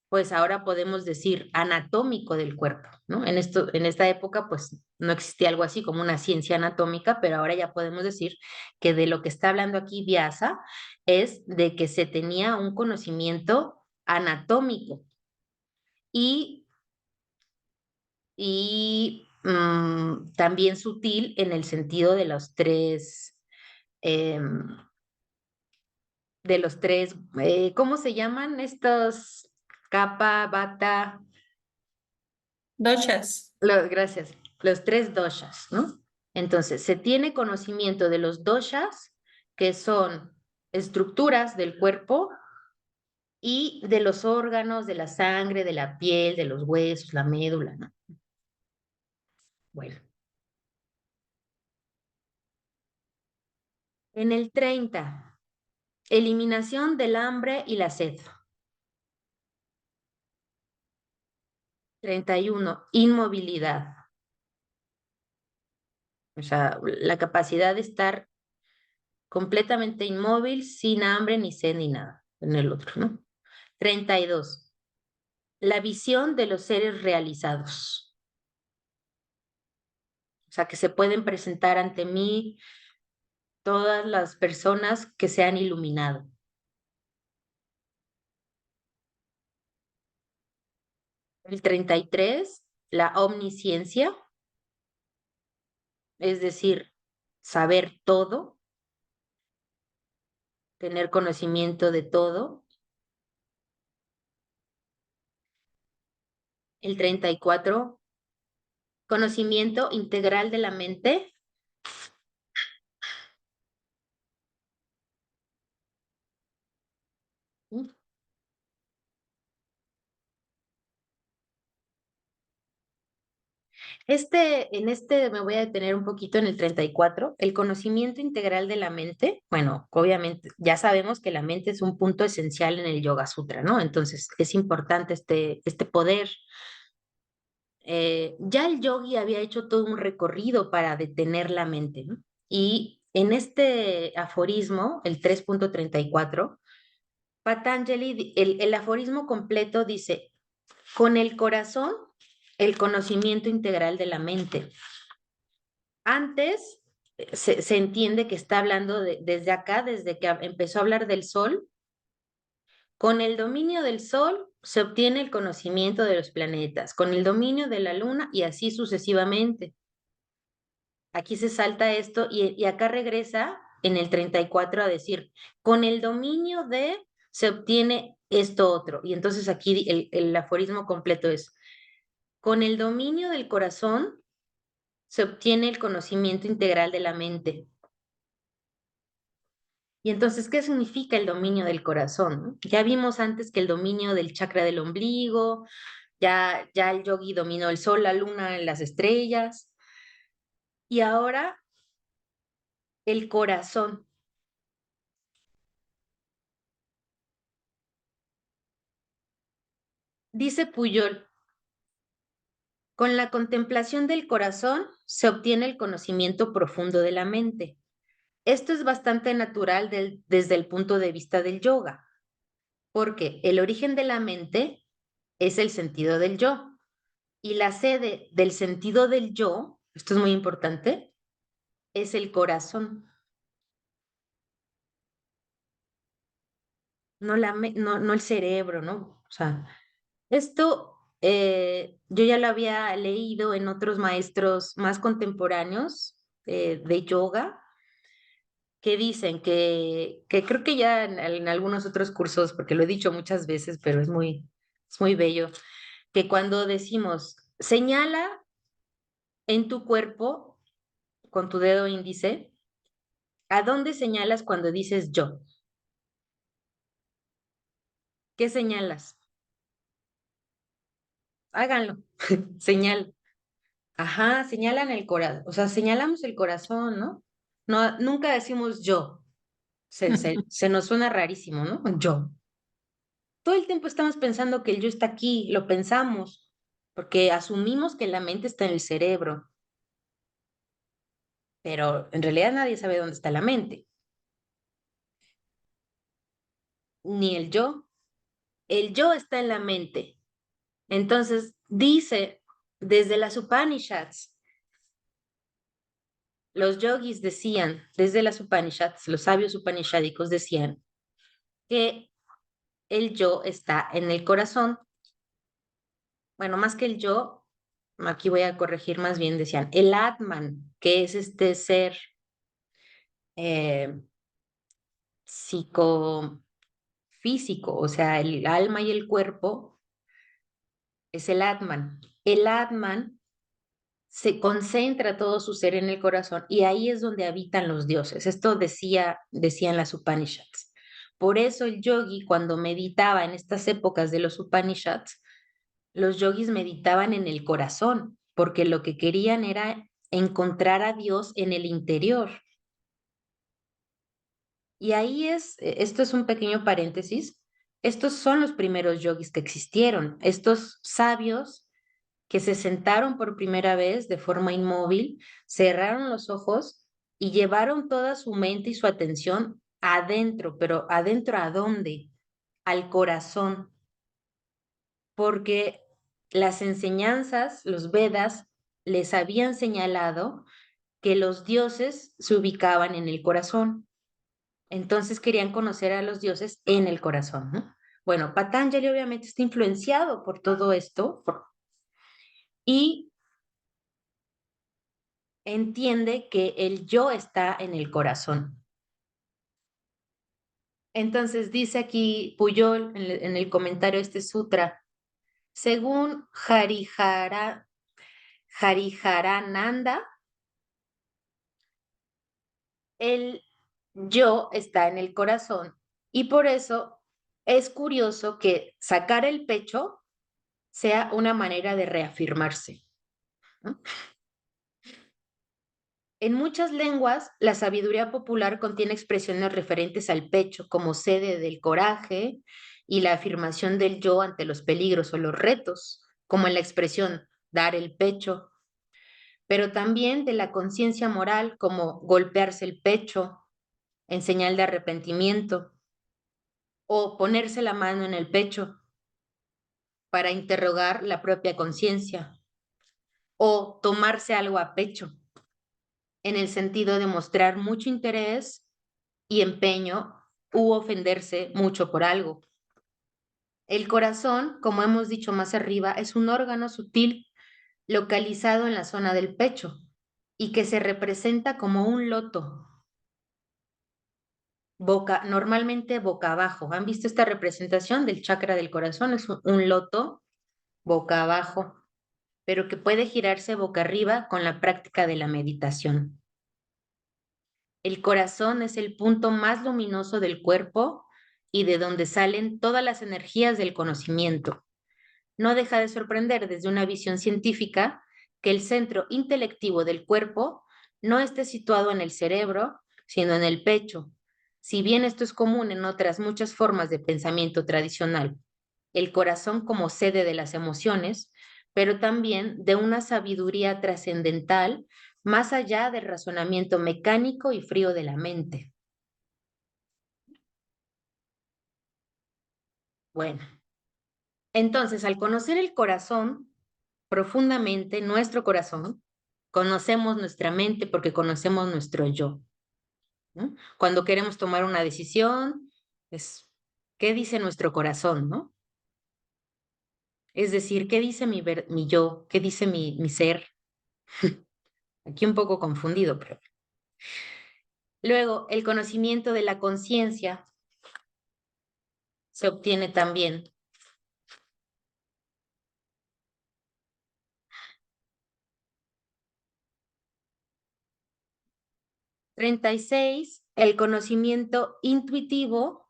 pues ahora podemos decir, anatómico del cuerpo, ¿no? En esta época, pues no existía algo así como una ciencia anatómica, pero ahora ya podemos decir que de lo que está hablando aquí Vyasa es de que se tenía un conocimiento anatómico y, también sutil en el sentido em, de los tres, ¿cómo se llaman estos? Capa, bata, Doshas. gracias, los tres doshas, ¿no? Entonces, se tiene conocimiento de los doshas, que son estructuras del cuerpo, y de los órganos, de la sangre, de la piel, de los huesos, la médula, ¿no? Bueno, en el 30, eliminación del hambre y la sed. 31, inmovilidad. O sea, la capacidad de estar completamente inmóvil, sin hambre, ni sed, ni nada, en el otro, ¿no? 32, la visión de los seres realizados. O sea, que se pueden presentar ante mí todas las personas que se han iluminado. El 33, la omnisciencia, es decir, saber todo, tener conocimiento de todo. El 34, conocimiento integral de la mente. En este me voy a detener un poquito en el 34, el conocimiento integral de la mente. Bueno, obviamente ya sabemos que la mente es un punto esencial en el Yoga Sutra, ¿no? Entonces es importante este poder. Ya el yogi había hecho todo un recorrido para detener la mente, ¿no? Y en este aforismo, el 3.34, Patanjali, el aforismo completo dice, con el corazón, el conocimiento integral de la mente. Antes se entiende que está hablando desde acá, desde que empezó a hablar del sol. Con el dominio del sol se obtiene el conocimiento de los planetas, con el dominio de la luna y así sucesivamente. Aquí se salta esto y acá regresa en el 34 a decir, con el dominio de se obtiene esto otro. Y entonces aquí el aforismo completo es, con el dominio del corazón se obtiene el conocimiento integral de la mente. Y entonces, ¿qué significa el dominio del corazón? Ya vimos antes que el dominio del chakra del ombligo, ya el yogi dominó el sol, la luna, las estrellas. Y ahora el corazón. Dice Puyol, con la contemplación del corazón se obtiene el conocimiento profundo de la mente. Esto es bastante natural desde el punto de vista del yoga, porque el origen de la mente es el sentido del yo y la sede del sentido del yo, esto es muy importante, es el corazón, no el cerebro, ¿no? O sea, esto yo ya lo había leído en otros maestros más contemporáneos, de yoga que dicen que creo que ya en algunos otros cursos, porque lo he dicho muchas veces, pero es muy bello, que cuando decimos, señala en tu cuerpo con tu dedo índice, ¿a dónde señalas cuando dices yo? ¿Qué señalas? Háganlo. Señal. Ajá, señalan el corazón, o sea, señalamos el corazón, ¿no? No, nunca decimos yo. Se nos suena rarísimo, ¿no? Yo. Todo el tiempo estamos pensando que el yo está aquí, lo pensamos, porque asumimos que la mente está en el cerebro, pero en realidad nadie sabe dónde está la mente, ni el yo. El yo está en la mente. Entonces, dice desde las Upanishads, los yogis decían, desde las Upanishads, los sabios upanishádicos decían que el yo está en el corazón. Bueno, más que el yo, aquí voy a corregir más bien, decían el Atman, que es este ser eh, psicofísico, o sea, el alma y el cuerpo es el Atman. El Atman se concentra todo su ser en el corazón y ahí es donde habitan los dioses. Esto decían las Upanishads. Por eso el yogi, cuando meditaba en estas épocas de los Upanishads, los yogis meditaban en el corazón, porque lo que querían era encontrar a Dios en el interior. Y ahí esto es un pequeño paréntesis, estos son los primeros yogis que existieron, estos sabios que se sentaron por primera vez de forma inmóvil, cerraron los ojos y llevaron toda su mente y su atención adentro, pero adentro ¿a dónde? Al corazón, porque las enseñanzas, los Vedas, les habían señalado que los dioses se ubicaban en el corazón. Entonces querían conocer a los dioses en el corazón, ¿no? Bueno, Patanjali obviamente está influenciado por todo esto y entiende que el yo está en el corazón. Entonces dice aquí Puyol en el comentario de este sutra, según Hariharananda, el yo está en el corazón y por eso es curioso que sacar el pecho sea una manera de reafirmarse, ¿no? En muchas lenguas, la sabiduría popular contiene expresiones referentes al pecho como sede del coraje y la afirmación del yo ante los peligros o los retos, como en la expresión dar el pecho, pero también de la conciencia moral como golpearse el pecho en señal de arrepentimiento o ponerse la mano en el pecho para interrogar la propia conciencia o tomarse algo a pecho en el sentido de mostrar mucho interés y empeño u ofenderse mucho por algo. El corazón, como hemos dicho más arriba, es un órgano sutil localizado en la zona del pecho y que se representa como un loto, normalmente boca abajo. ¿Han visto esta representación del chakra del corazón? Es un loto boca abajo, pero que puede girarse boca arriba con la práctica de la meditación. El corazón es el punto más luminoso del cuerpo y de donde salen todas las energías del conocimiento. No deja de sorprender desde una visión científica que el centro intelectivo del cuerpo no esté situado en el cerebro, sino en el pecho. Si bien esto es común en otras muchas formas de pensamiento tradicional, el corazón como sede de las emociones, pero también de una sabiduría trascendental más allá del razonamiento mecánico y frío de la mente. Bueno, entonces al conocer el corazón profundamente, nuestro corazón, conocemos nuestra mente porque conocemos nuestro yo, ¿no? Cuando queremos tomar una decisión, es, ¿qué dice nuestro corazón, no? Es decir, ¿qué dice mi yo? ¿Qué dice mi ser? Aquí un poco confundido, pero. Luego, el conocimiento de la conciencia se obtiene también. 36, el conocimiento intuitivo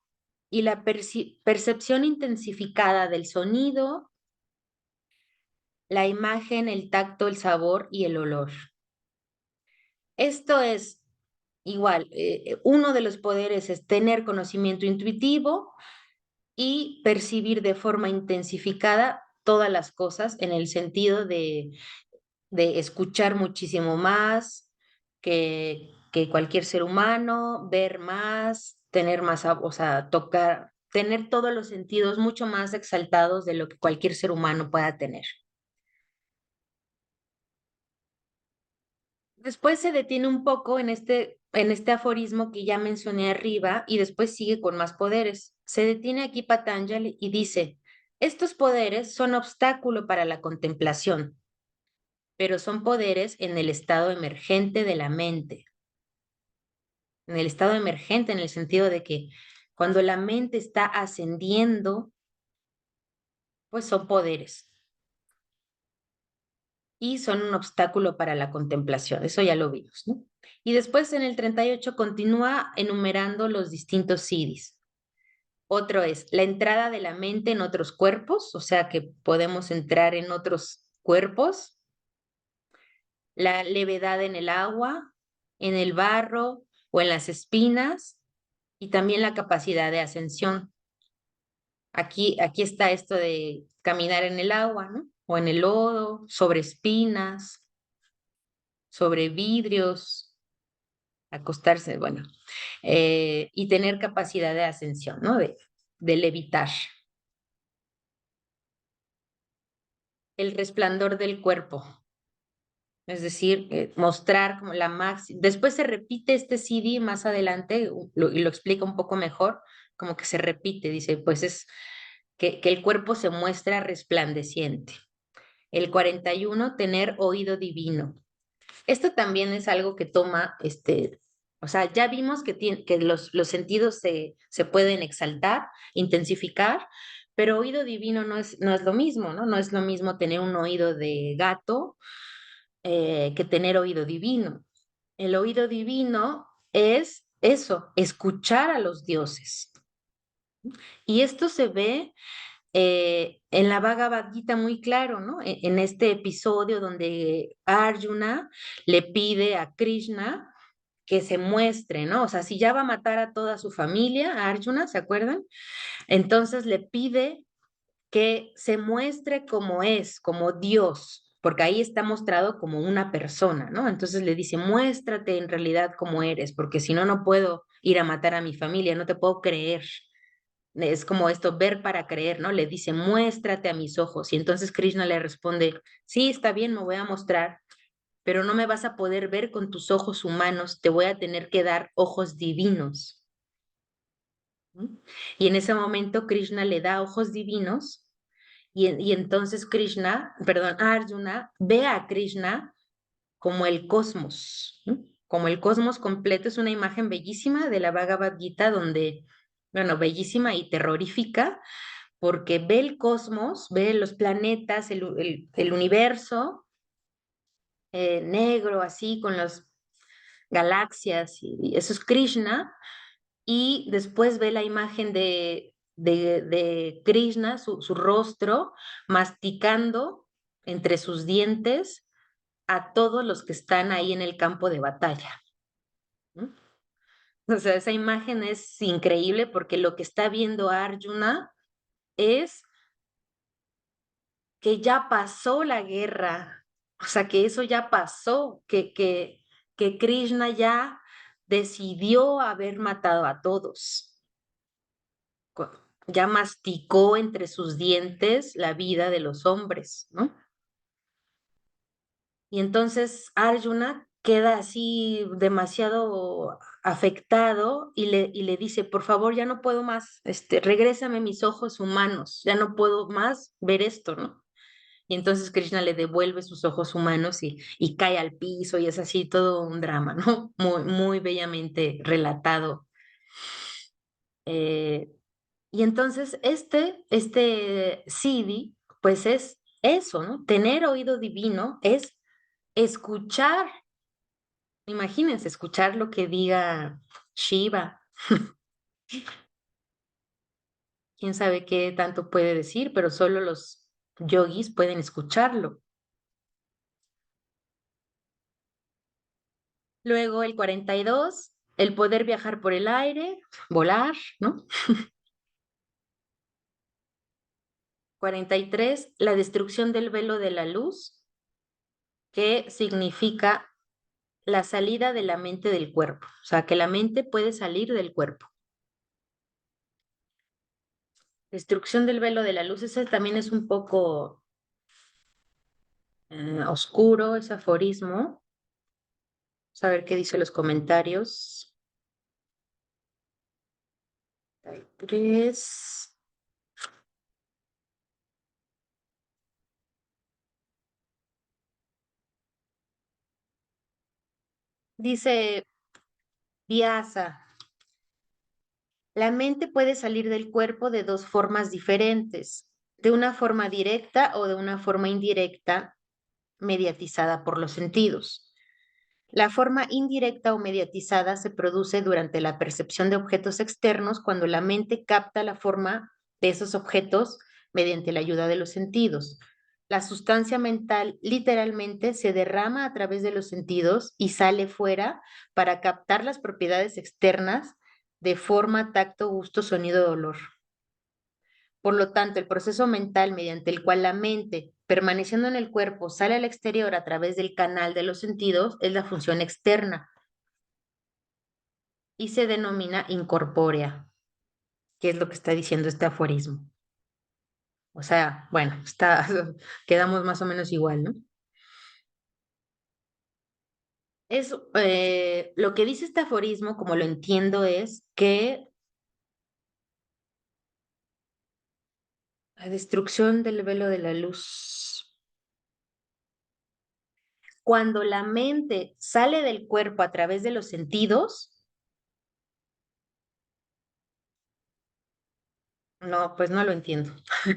y la percepción intensificada del sonido, la imagen, el tacto, el sabor y el olor. Esto es igual, uno de los poderes es tener conocimiento intuitivo y percibir de forma intensificada todas las cosas en el sentido de escuchar muchísimo más que cualquier ser humano, ver más, tener más, o sea, tocar, tener todos los sentidos mucho más exaltados de lo que cualquier ser humano pueda tener. Después se detiene un poco en este aforismo que ya mencioné arriba y después sigue con más poderes. Se detiene aquí Patanjali y dice, estos poderes son obstáculo para la contemplación, pero son poderes en el estado emergente de la mente. En el estado emergente, en el sentido de que cuando la mente está ascendiendo, pues son poderes y son un obstáculo para la contemplación. Eso ya lo vimos, ¿no? Y después en el 38 continúa enumerando los distintos siddhis. Otro es la entrada de la mente en otros cuerpos, o sea que podemos entrar en otros cuerpos, la levedad en el agua, en el barro o en las espinas, y también la capacidad de ascensión. Aquí está esto de caminar en el agua, ¿no? O en el lodo, sobre espinas, sobre vidrios, acostarse, bueno, y tener capacidad de ascensión, ¿no? De levitar. El resplandor del cuerpo, es decir, mostrar como la máxima. Después se repite este CD más adelante y lo explica un poco mejor, como que se repite, dice, pues es que el cuerpo se muestra resplandeciente. El 41, tener oído divino. Esto también es algo que toma, o sea, ya vimos que los sentidos se pueden exaltar, intensificar, pero oído divino no es lo mismo, ¿no? No es lo mismo tener un oído de gato que tener oído divino. El oído divino es eso, escuchar a los dioses. Y esto se ve en la Bhagavad Gita muy claro, ¿no? En este episodio donde Arjuna le pide a Krishna que se muestre, ¿no? O sea, si ya va a matar a toda su familia, a Arjuna, ¿se acuerdan? Entonces le pide que se muestre como es, como Dios, porque ahí está mostrado como una persona, ¿no? Entonces le dice, muéstrate en realidad como eres, porque si no, no puedo ir a matar a mi familia, no te puedo creer. Es como esto, ver para creer, ¿no? Le dice, muéstrate a mis ojos. Y entonces Krishna le responde, sí, está bien, me voy a mostrar, pero no me vas a poder ver con tus ojos humanos, te voy a tener que dar ojos divinos. ¿Mm? Y en ese momento Krishna le da ojos divinos y entonces Krishna, perdón, Arjuna ve a Krishna como el cosmos, ¿no? Como el cosmos completo. Es una imagen bellísima de la Bhagavad Gita donde, bueno, bellísima y terrorífica, porque ve el cosmos, ve los planetas, el universo negro, así, con las galaxias, y eso es Krishna, y después ve la imagen de Krishna, su rostro, masticando entre sus dientes a todos los que están ahí en el campo de batalla, ¿no? O sea, esa imagen es increíble porque lo que está viendo Arjuna es que ya pasó la guerra, o sea, que eso ya pasó, que Krishna ya decidió haber matado a todos, ya masticó entre sus dientes la vida de los hombres, ¿no? Y entonces Arjuna queda así demasiado afectado y le dice, por favor, ya no puedo más, regrésame mis ojos humanos, ya no puedo más ver esto, ¿no? Y entonces Krishna le devuelve sus ojos humanos y cae al piso y es así todo un drama, ¿no? Muy, muy bellamente relatado. Eh, y entonces este Siddhi, pues es eso, ¿no? Tener oído divino es escuchar, imagínense, escuchar lo que diga Shiva. Quién sabe qué tanto puede decir, pero solo los yogis pueden escucharlo. Luego el 42, el poder viajar por el aire, volar, ¿no? 43, la destrucción del velo de la luz, que significa la salida de la mente del cuerpo, o sea, que la mente puede salir del cuerpo. Destrucción del velo de la luz, ese también es un poco oscuro, ese aforismo. Vamos a ver qué dice los comentarios. 3. Dice Vyasa, la mente puede salir del cuerpo de dos formas diferentes, de una forma directa o de una forma indirecta, mediatizada por los sentidos. La forma indirecta o mediatizada se produce durante la percepción de objetos externos cuando la mente capta la forma de esos objetos mediante la ayuda de los sentidos. La sustancia mental literalmente se derrama a través de los sentidos y sale fuera para captar las propiedades externas de forma, tacto, gusto, sonido, olor. Por lo tanto, el proceso mental mediante el cual la mente, permaneciendo en el cuerpo, sale al exterior a través del canal de los sentidos es la función externa y se denomina incorpórea, que es lo que está diciendo este aforismo. O sea, bueno, quedamos más o menos igual, ¿no? Es, lo que dice este aforismo, como lo entiendo, es que la destrucción del velo de la luz, cuando la mente sale del cuerpo a través de los sentidos, no, pues no lo entiendo.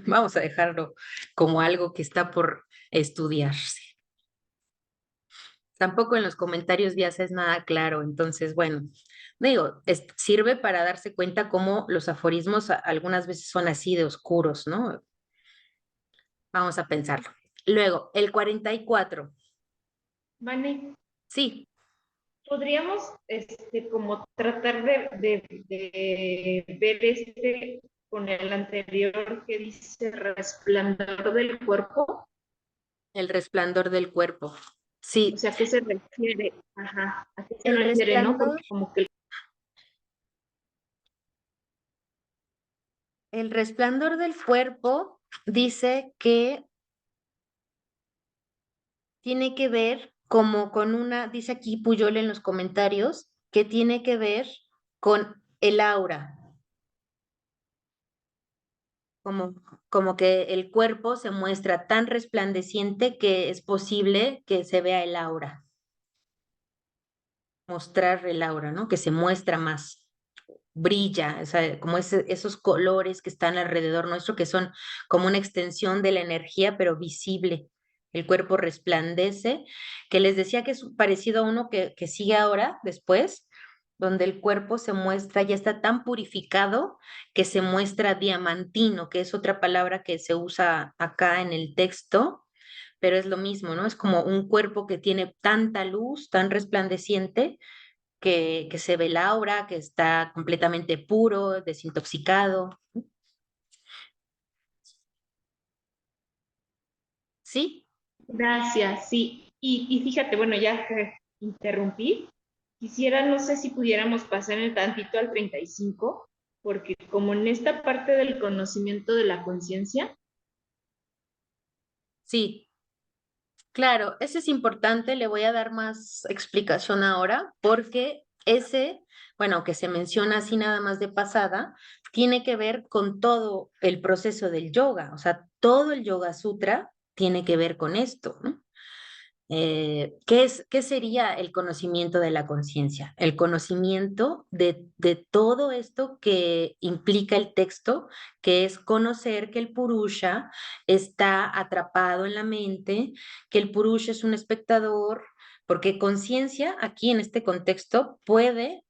Vamos a dejarlo como algo que está por estudiarse. Tampoco en los comentarios ya es nada claro, entonces, bueno, digo, sirve para darse cuenta cómo los aforismos algunas veces son así de oscuros, ¿no? Vamos a pensarlo. Luego, el 44. Vane, Sí, podríamos como tratar de ver con el anterior que dice resplandor del cuerpo. el resplandor del cuerpo. O Sí, sea, ¿a qué se refiere? Ajá, ¿a qué se el refiere, no? resplandor, Porque como que el resplandor del cuerpo dice que tiene que ver como con una, dice aquí Puyol en los comentarios, que tiene que ver con el aura, como, como que el cuerpo se muestra tan resplandeciente que es posible que se vea el aura, mostrar el aura, ¿no? Que se muestra más, brilla, o sea, como esos colores que están alrededor nuestro, que son como una extensión de la energía, pero visible. El cuerpo resplandece, que les decía que es parecido a uno que sigue ahora, después, donde el cuerpo se muestra, ya está tan purificado que se muestra diamantino, que es otra palabra que se usa acá en el texto, pero es lo mismo, ¿no? Es como un cuerpo que tiene tanta luz, tan resplandeciente, que se ve el aura, que está completamente puro, desintoxicado. ¿Sí? gracias, sí. Y fíjate, bueno, ya que interrumpí, quisiera, no sé si pudiéramos pasar el tantito al 35, porque como en esta parte del conocimiento de la conciencia, Sí, claro, ese es importante, le voy a dar más explicación ahora, porque bueno, que se menciona así nada más de pasada, tiene que ver con todo el proceso del yoga, o sea, todo el Yoga Sutra tiene que ver con esto, ¿no? ¿Qué sería el conocimiento de la conciencia? El conocimiento de todo esto que implica el texto, que es conocer que el Purusha está atrapado en la mente, que el Purusha es un espectador, porque conciencia aquí en este contexto puede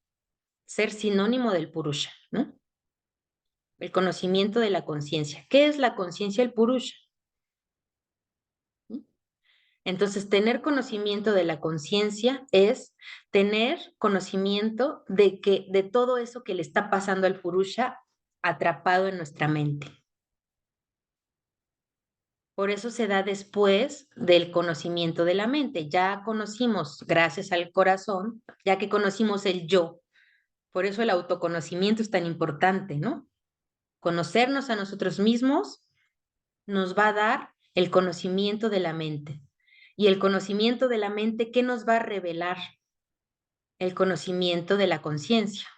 ser sinónimo del Purusha, ¿no? El conocimiento de la conciencia. ¿Qué es la conciencia del Purusha? Entonces, tener conocimiento de la conciencia es tener conocimiento de que de todo eso que le está pasando al Purusha atrapado en nuestra mente. Por eso se da después del conocimiento de la mente. Ya conocimos, gracias al corazón, ya que conocimos el yo. Por eso el autoconocimiento es tan importante, ¿no? Conocernos a nosotros mismos nos va a dar el conocimiento de la mente. Y el conocimiento de la mente, ¿qué nos va a revelar? El conocimiento de la conciencia.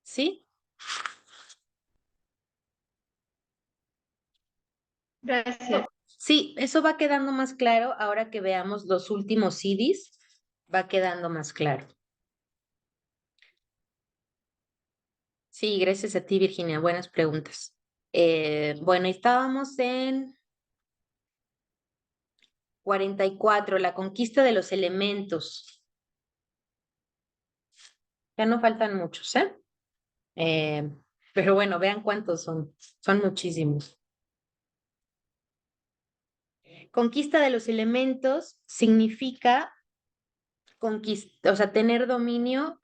¿Sí? Gracias. Sí, eso va quedando más claro ahora que veamos los últimos CDs, va quedando más claro. Sí, gracias a ti, Virginia. Buenas preguntas. Bueno, estábamos en 44, la conquista de los elementos. Ya no faltan muchos, ¿eh? Eh, pero bueno, vean cuántos son. Son muchísimos. Conquista de los elementos significa o sea, tener dominio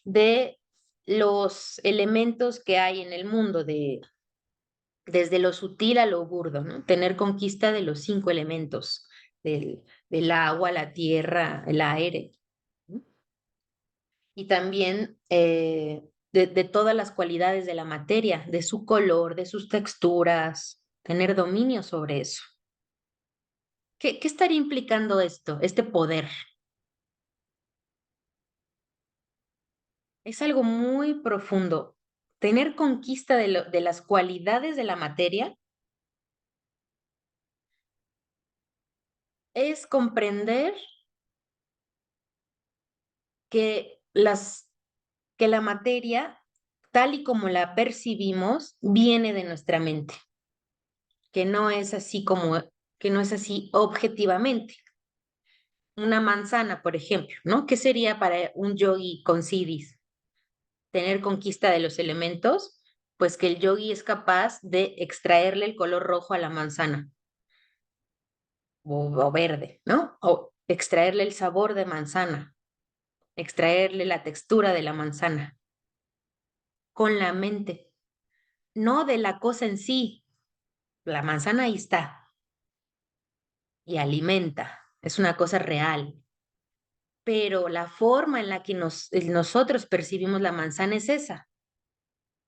de los elementos que hay en el mundo, desde lo sutil a lo burdo, ¿no? Tener conquista de los 5 elementos, del agua, la tierra, el aire, ¿no? Y también de todas las cualidades de la materia, de su color, de sus texturas, tener dominio sobre eso. ¿Qué estaría implicando esto, este poder? Es algo muy profundo. Tener conquista de las cualidades de la materia es comprender que, que la materia, tal y como la percibimos, viene de nuestra mente, que no es así que no es así objetivamente. Una manzana, por ejemplo, ¿no? ¿Qué sería para un yogi con siddhis? Tener conquista de los elementos, pues que el yogi es capaz de extraerle el color rojo a la manzana o verde, ¿no? O extraerle el sabor de manzana, extraerle la textura de la manzana con la mente, no de la cosa en sí. La manzana ahí está y alimenta, es una cosa real, pero la forma en la que nosotros percibimos la manzana es esa.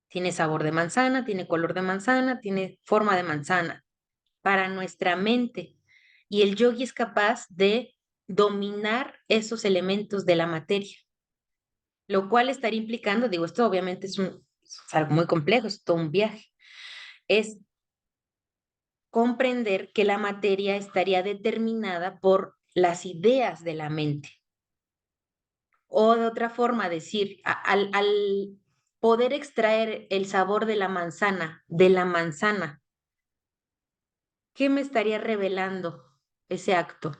Tiene sabor de manzana, tiene color de manzana, tiene forma de manzana para nuestra mente. Y el yogi es capaz de dominar esos elementos de la materia, lo cual estaría implicando, digo, esto obviamente es algo muy complejo, es todo un viaje, es comprender que la materia estaría determinada por las ideas de la mente. O de otra forma decir, al poder extraer el sabor de la manzana, ¿qué me estaría revelando ese acto?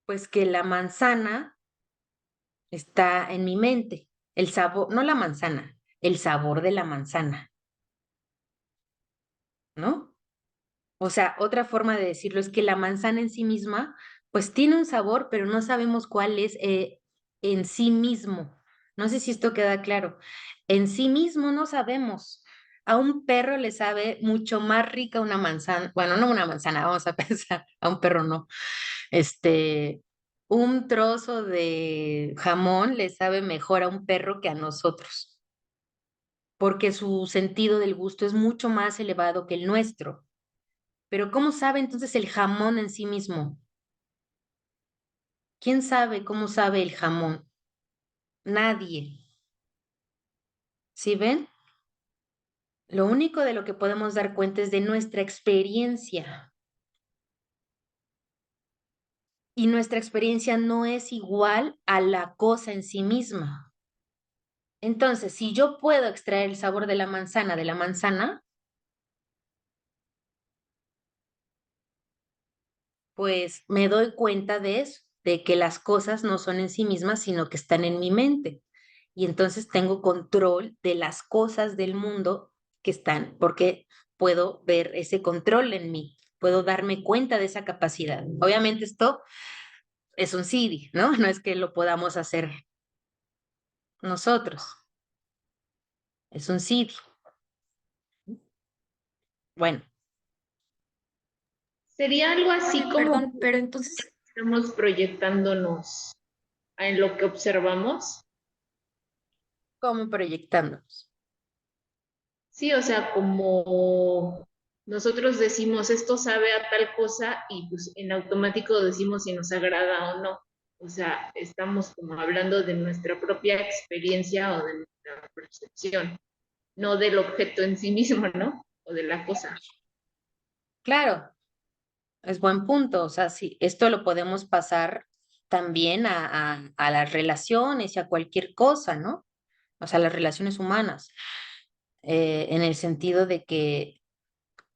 Pues que la manzana está en mi mente, el sabor, no la manzana, el sabor de la manzana, ¿no? O sea, otra forma de decirlo es que la manzana en sí misma, pues tiene un sabor, pero no sabemos cuál es en sí mismo. No sé si esto queda claro. En sí mismo no sabemos. A un perro le sabe mucho más rica una manzana, bueno, no una manzana, vamos a pensar, a un perro no. Este, un trozo de jamón le sabe mejor a un perro que a nosotros, porque su sentido del gusto es mucho más elevado que el nuestro. Pero ¿cómo sabe entonces el jamón en sí mismo? ¿Quién sabe cómo sabe el jamón? Nadie. ¿Sí ven? Lo único de lo que podemos dar cuenta es de nuestra experiencia. Y nuestra experiencia no es igual a la cosa en sí misma. Entonces, si yo puedo extraer el sabor de la manzana, pues me doy cuenta de eso, de que las cosas no son en sí mismas, sino que están en mi mente. Y entonces tengo control de las cosas del mundo que están, porque puedo ver ese control en mí, puedo darme cuenta de esa capacidad. Obviamente esto es un CD, ¿no? No es que lo podamos hacer nosotros, es un CD. Bueno, Sería algo así Oye, como perdón, pero entonces, estamos proyectándonos en lo que observamos. ¿cómo proyectándonos? Sí, o sea, como nosotros decimos esto sabe a tal cosa y pues en automático decimos si nos agrada o no. O sea, estamos como hablando de nuestra propia experiencia o de nuestra percepción, no del objeto en sí mismo, ¿no? O de la cosa. Claro, es buen punto. O sea, sí, esto lo podemos pasar también a las relaciones y a cualquier cosa, ¿no? O sea, las relaciones humanas, en el sentido de que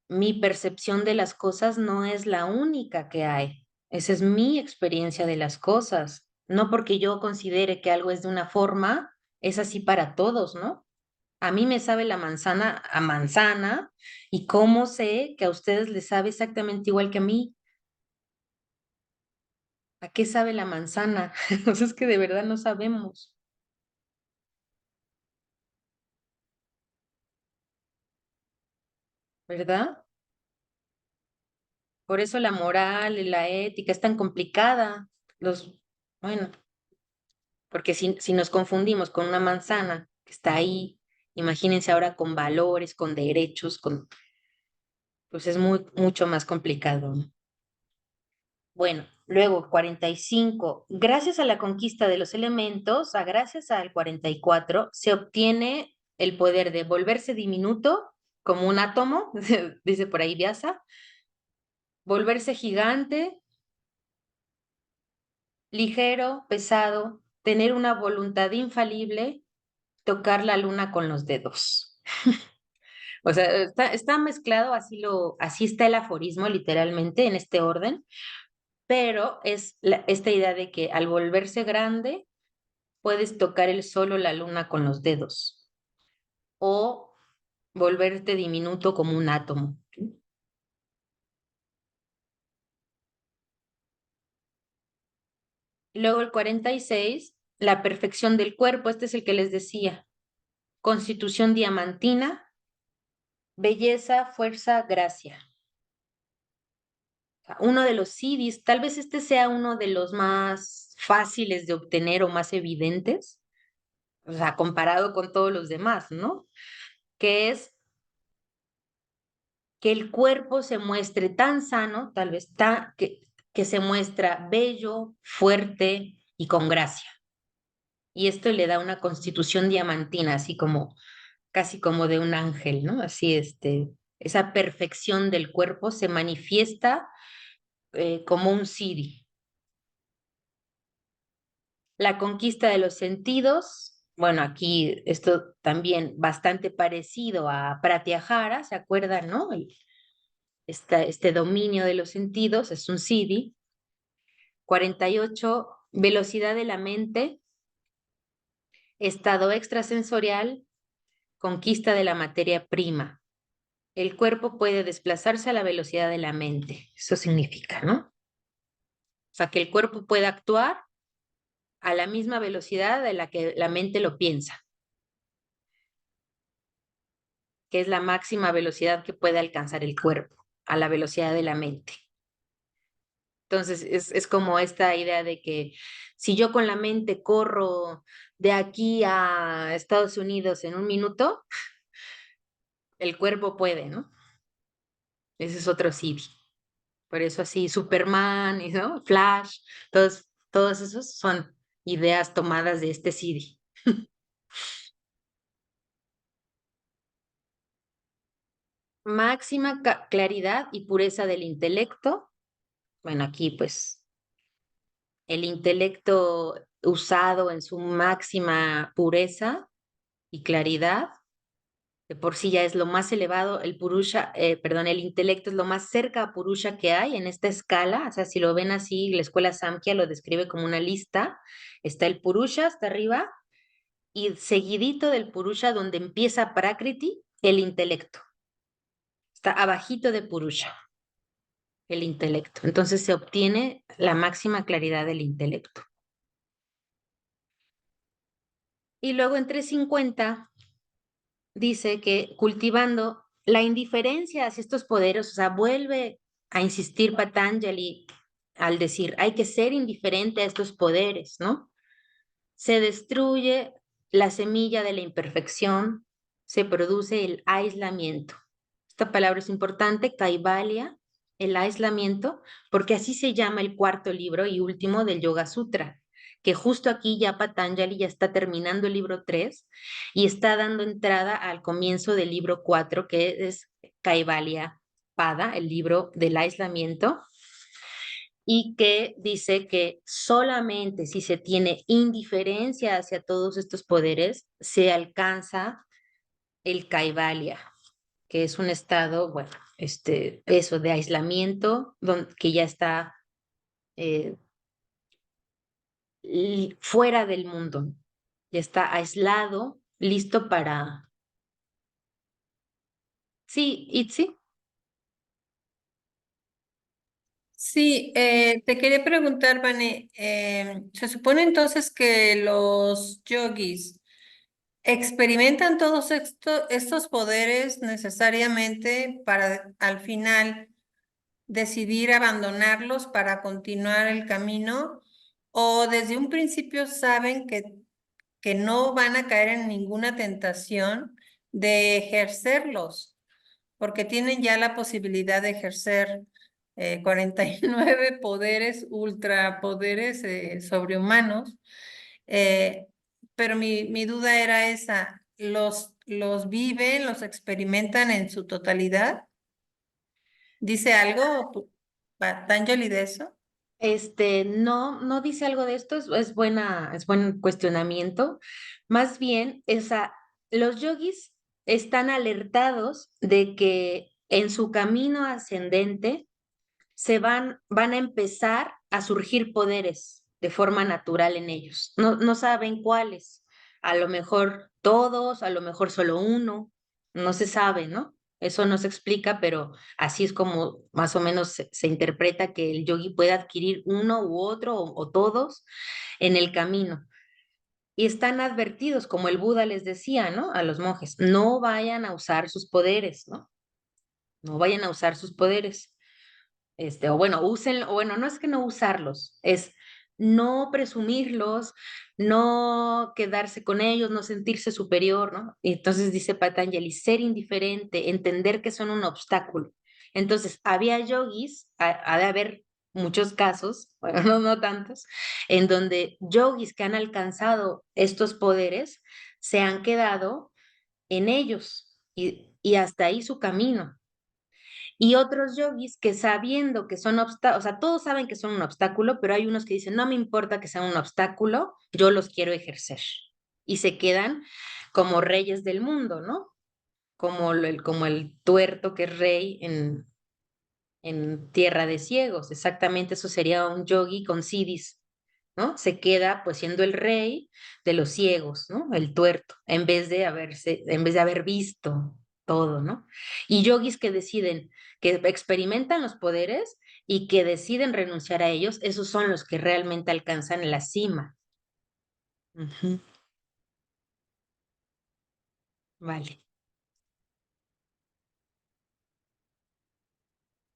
mi percepción de las cosas no es la única que hay. Esa es mi experiencia de las cosas. No porque yo considere que algo es de una forma, es así para todos, ¿no? A mí me sabe la manzana a manzana y cómo sé que a ustedes les sabe exactamente igual que a mí. ¿A qué sabe la manzana? O sea, es que de verdad no sabemos, ¿verdad? Por eso la moral y la ética es tan complicada. Bueno, porque si nos confundimos con una manzana que está ahí, imagínense ahora con valores, con derechos, pues es mucho más complicado, ¿no? Bueno, luego 45. Gracias a la conquista de los elementos, gracias al 44, se obtiene el poder de volverse diminuto como un átomo, dice por ahí Vyasa, volverse gigante, ligero, pesado, tener una voluntad infalible, tocar la luna con los dedos. O sea, está mezclado, así está el aforismo literalmente en este orden, pero es esta idea de que al volverse grande, puedes tocar el sol o la luna con los dedos o volverte diminuto como un átomo. Luego el 46, la perfección del cuerpo, este es el que les decía. Constitución diamantina, belleza, fuerza, gracia. Uno de los CDs, tal vez este sea uno de los más fáciles de obtener o más evidentes, o sea, comparado con todos los demás, ¿no? Que es que el cuerpo se muestre tan sano, tal vez que se muestra bello, fuerte y con gracia. Y esto le da una constitución diamantina, así como, casi como de un ángel, ¿no? Así, esa perfección del cuerpo se manifiesta como un siri. La conquista de los sentidos, bueno, aquí esto también bastante parecido a Pratyahara, ¿se acuerdan, no? Este dominio de los sentidos es un siri. 48, velocidad de la mente, estado extrasensorial, conquista de la materia prima. El cuerpo puede desplazarse a la velocidad de la mente. Eso significa, ¿no? O sea, que el cuerpo puede actuar a la misma velocidad de la que la mente lo piensa, que es la máxima velocidad que puede alcanzar el cuerpo, a la velocidad de la mente. Entonces, es como esta idea de que si yo con la mente corro de aquí a Estados Unidos en un minuto, el cuerpo puede, ¿no? Ese es otro CD. Por eso así, Superman, ¿no? Flash, todos Todos esos son ideas tomadas de este Siddhi. Máxima claridad y pureza del intelecto. Bueno, aquí pues el intelecto usado en su máxima pureza y claridad, de por sí ya es lo más elevado, el purusha, perdón, el intelecto es lo más cerca a purusha que hay en esta escala, o sea, si lo ven así, la escuela Samkhya lo describe como una lista, está el purusha hasta arriba y seguidito del purusha donde empieza Prakriti, el intelecto, está abajito de purusha, el intelecto, entonces se obtiene la máxima claridad del intelecto. Y luego en 350 dice que cultivando la indiferencia hacia estos poderes, o sea, vuelve a insistir Patanjali al decir, hay que ser indiferente a estos poderes, ¿no? Se destruye la semilla de la imperfección, se produce el aislamiento. Esta palabra es importante, Kaivalya, el aislamiento, porque así se llama el cuarto libro y último del Yoga Sutra, que justo aquí ya Patanjali ya está terminando el libro 3 y está dando entrada al comienzo del libro 4, que es Kaivalya Pada, el libro del aislamiento, y que dice que solamente si se tiene indiferencia hacia todos estos poderes, se alcanza el Kaivalya, que es un estado, bueno, eso de aislamiento, que ya está fuera del mundo, ya está aislado, listo para... Sí, Itzi. Sí, te quería preguntar, Vane, se supone entonces que los yogis experimentan todos estos poderes necesariamente para al final decidir abandonarlos para continuar el camino, o desde un principio saben que no van a caer en ninguna tentación de ejercerlos, porque tienen ya la posibilidad de ejercer 49 poderes, ultrapoderes sobrehumanos. Eh, pero mi duda era esa, ¿los viven, los experimentan en su totalidad? ¿Dice algo Patanjali de eso? No dice algo de esto, es buen cuestionamiento. Más bien, los yogis están alertados de que en su camino ascendente van a empezar a surgir poderes de forma natural en ellos. No saben cuáles. A lo mejor todos, a lo mejor solo uno, no se sabe, ¿no? Eso no se explica, pero así es como más o menos se interpreta que el yogi puede adquirir uno u otro o todos en el camino. Y están advertidos, como el Buda les decía, ¿no? A los monjes, no vayan a usar sus poderes, ¿no? No vayan a usar sus poderes. O bueno, usen, o bueno, no es que no usarlos, es no presumirlos, no quedarse con ellos, no sentirse superior, ¿no? Y entonces dice Patanjali, ser indiferente, entender que son un obstáculo. Entonces, había yogis, ha de haber muchos casos, bueno, no tantos, en donde yogis que han alcanzado estos poderes se han quedado en ellos y hasta ahí su camino. Y otros yogis que sabiendo que son obstáculos, o sea, todos saben que son un obstáculo, pero hay unos que dicen, no me importa que sean un obstáculo, yo los quiero ejercer. Y se quedan como reyes del mundo, ¿no? Como el tuerto que es rey en tierra de ciegos. Exactamente eso sería un yogi con siddhis, ¿no? Se queda pues siendo el rey de los ciegos, ¿no? El tuerto, en vez de haber visto todo, ¿no? Y yogis que deciden, que experimentan los poderes y que deciden renunciar a ellos, esos son los que realmente alcanzan la cima. Ujú. Vale.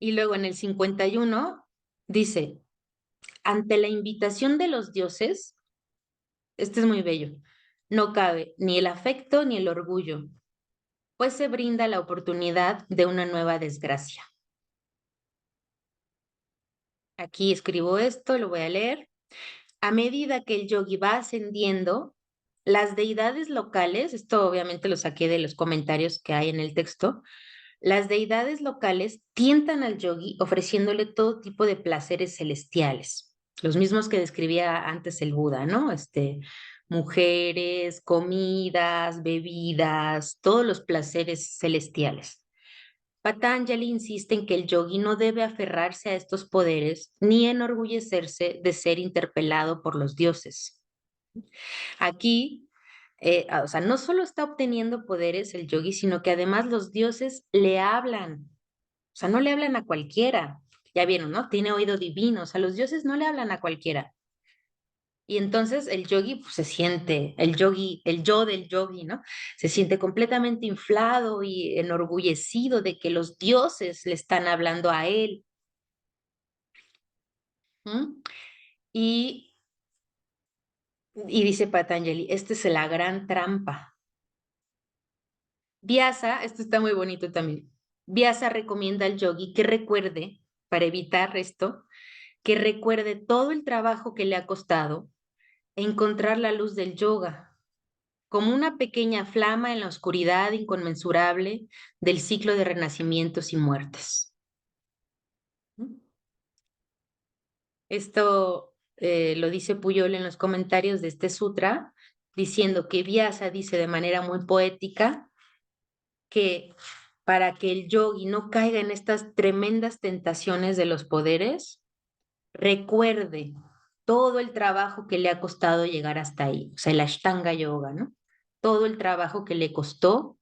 Y luego en el 51 dice, ante la invitación de los dioses, este es muy bello, no cabe ni el afecto ni el orgullo, pues se brinda la oportunidad de una nueva desgracia. Aquí escribo esto, lo voy a leer. a medida que el yogi va ascendiendo, las deidades locales, esto obviamente lo saqué de los comentarios que hay en el texto, las deidades locales tientan al yogi ofreciéndole todo tipo de placeres celestiales, los mismos que describía antes el Buda, ¿no? Mujeres, comidas, bebidas, todos los placeres celestiales. Patanjali insiste en que el yogi no debe aferrarse a estos poderes ni enorgullecerse de ser interpelado por los dioses. Aquí, o sea, no solo está obteniendo poderes el yogi, sino que además los dioses le hablan. O sea, no le hablan a cualquiera. Ya vieron, ¿no? Tiene oído divino. O sea, los dioses no le hablan a cualquiera. Y entonces el yogi pues, se siente, el yogi, el yo del yogi, ¿no? Se siente completamente inflado y enorgullecido de que los dioses le están hablando a él. ¿Mm? Y, y dice Patanjali, esta es la gran trampa. Vyasa, esto está muy bonito también. Vyasa recomienda al yogi que recuerde, para evitar esto, que recuerde todo el trabajo que le ha costado encontrar la luz del yoga, como una pequeña flama en la oscuridad inconmensurable del ciclo de renacimientos y muertes. Esto lo dice Puyol en los comentarios de este sutra, diciendo que Vyasa dice de manera muy poética que para que el yogi no caiga en estas tremendas tentaciones de los poderes, recuerde todo el trabajo que le ha costado llegar hasta ahí, o sea, el Ashtanga Yoga, ¿no? Todo el trabajo que le costó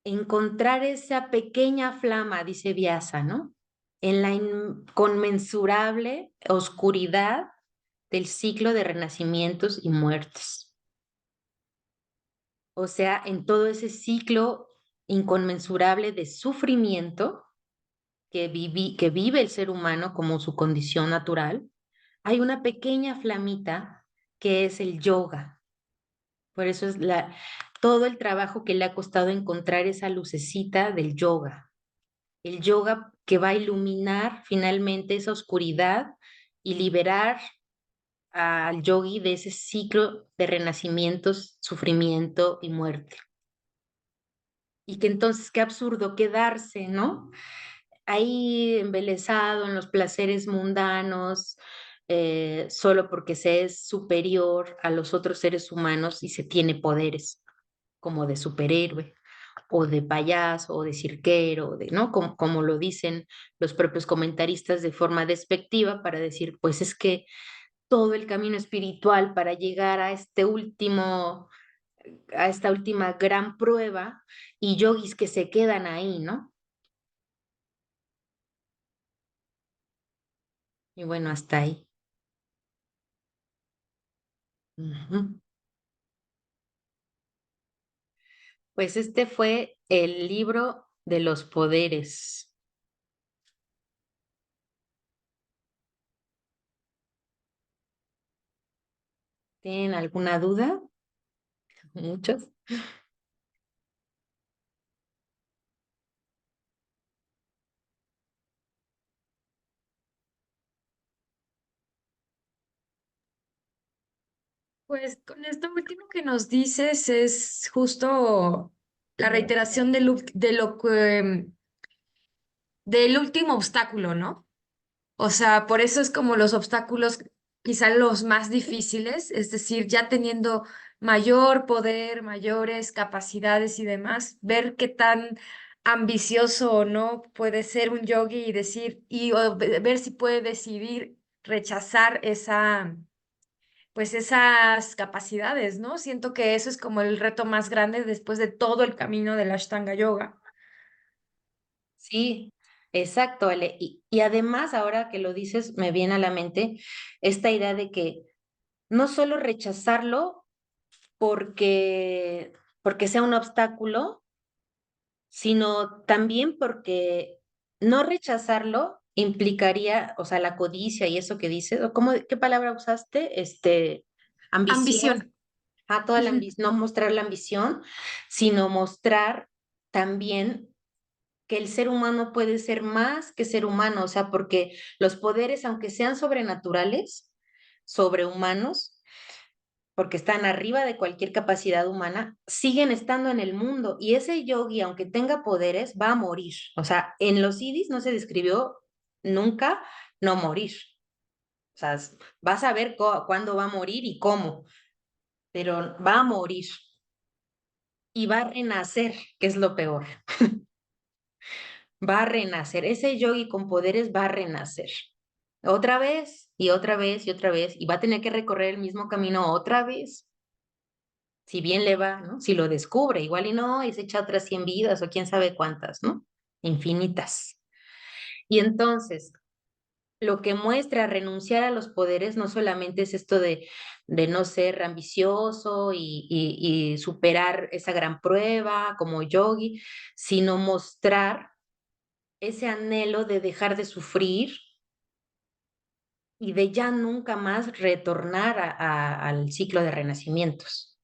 encontrar esa pequeña flama, dice Vyasa, ¿no? En la inconmensurable oscuridad del ciclo de renacimientos y muertes. O sea, en todo ese ciclo inconmensurable de sufrimiento que vive el ser humano como su condición natural, hay una pequeña flamita que es el yoga. Por eso es todo el trabajo que le ha costado encontrar esa lucecita del yoga. El yoga que va a iluminar finalmente esa oscuridad y liberar al yogi de ese ciclo de renacimientos, sufrimiento y muerte. Y que entonces qué absurdo quedarse, ¿no? Ahí embelesado en los placeres mundanos, solo porque se es superior a los otros seres humanos y se tiene poderes, como de superhéroe, o de payaso, o de cirquero, ¿no? Como lo dicen los propios comentaristas de forma despectiva para decir, pues es que todo el camino espiritual para llegar a esta última gran prueba, y yogis que se quedan ahí, ¿no? Y bueno, hasta ahí. Ujú. Pues este fue el libro de los poderes. ¿Tienen alguna duda? Muchos. Pues con esto último que nos dices es justo la reiteración del último obstáculo, ¿no? O sea, por eso es como los obstáculos quizá los más difíciles, es decir, ya teniendo mayor poder, mayores capacidades y demás, ver qué tan ambicioso o no puede ser un yogi y decir, ver si puede decidir rechazar pues esas capacidades, ¿no? Siento que eso es como el reto más grande después de todo el camino del Ashtanga Yoga. Sí, exacto, Ale. Y además, ahora que lo dices, me viene a la mente esta idea de que no solo rechazarlo porque sea un obstáculo, sino también porque no rechazarlo implicaría, o sea, la codicia y eso que dices, o cómo, ¿qué palabra usaste? Ambición. Ambición, toda la Ujú. ambición, no mostrar la ambición, sino mostrar también que el ser humano puede ser más que ser humano, o sea, porque los poderes, aunque sean sobrenaturales, sobrehumanos, porque están arriba de cualquier capacidad humana, siguen estando en el mundo. Y ese yogi, aunque tenga poderes, va a morir. O sea, en los Siddhis no se describió nunca no morir. O sea, vas a ver cuándo va a morir y cómo, pero va a morir y va a renacer, que es lo peor. Va a renacer. Ese yogi con poderes va a renacer. Otra vez y otra vez y otra vez, y va a tener que recorrer el mismo camino otra vez. Si bien le va, ¿no? Si lo descubre, igual y no, y se echa otras 100 vidas o quién sabe cuántas, ¿no? Infinitas. Y entonces, lo que muestra renunciar a los poderes no solamente es esto de no ser ambicioso y superar esa gran prueba como yogi, sino mostrar ese anhelo de dejar de sufrir y de ya nunca más retornar al ciclo de renacimientos.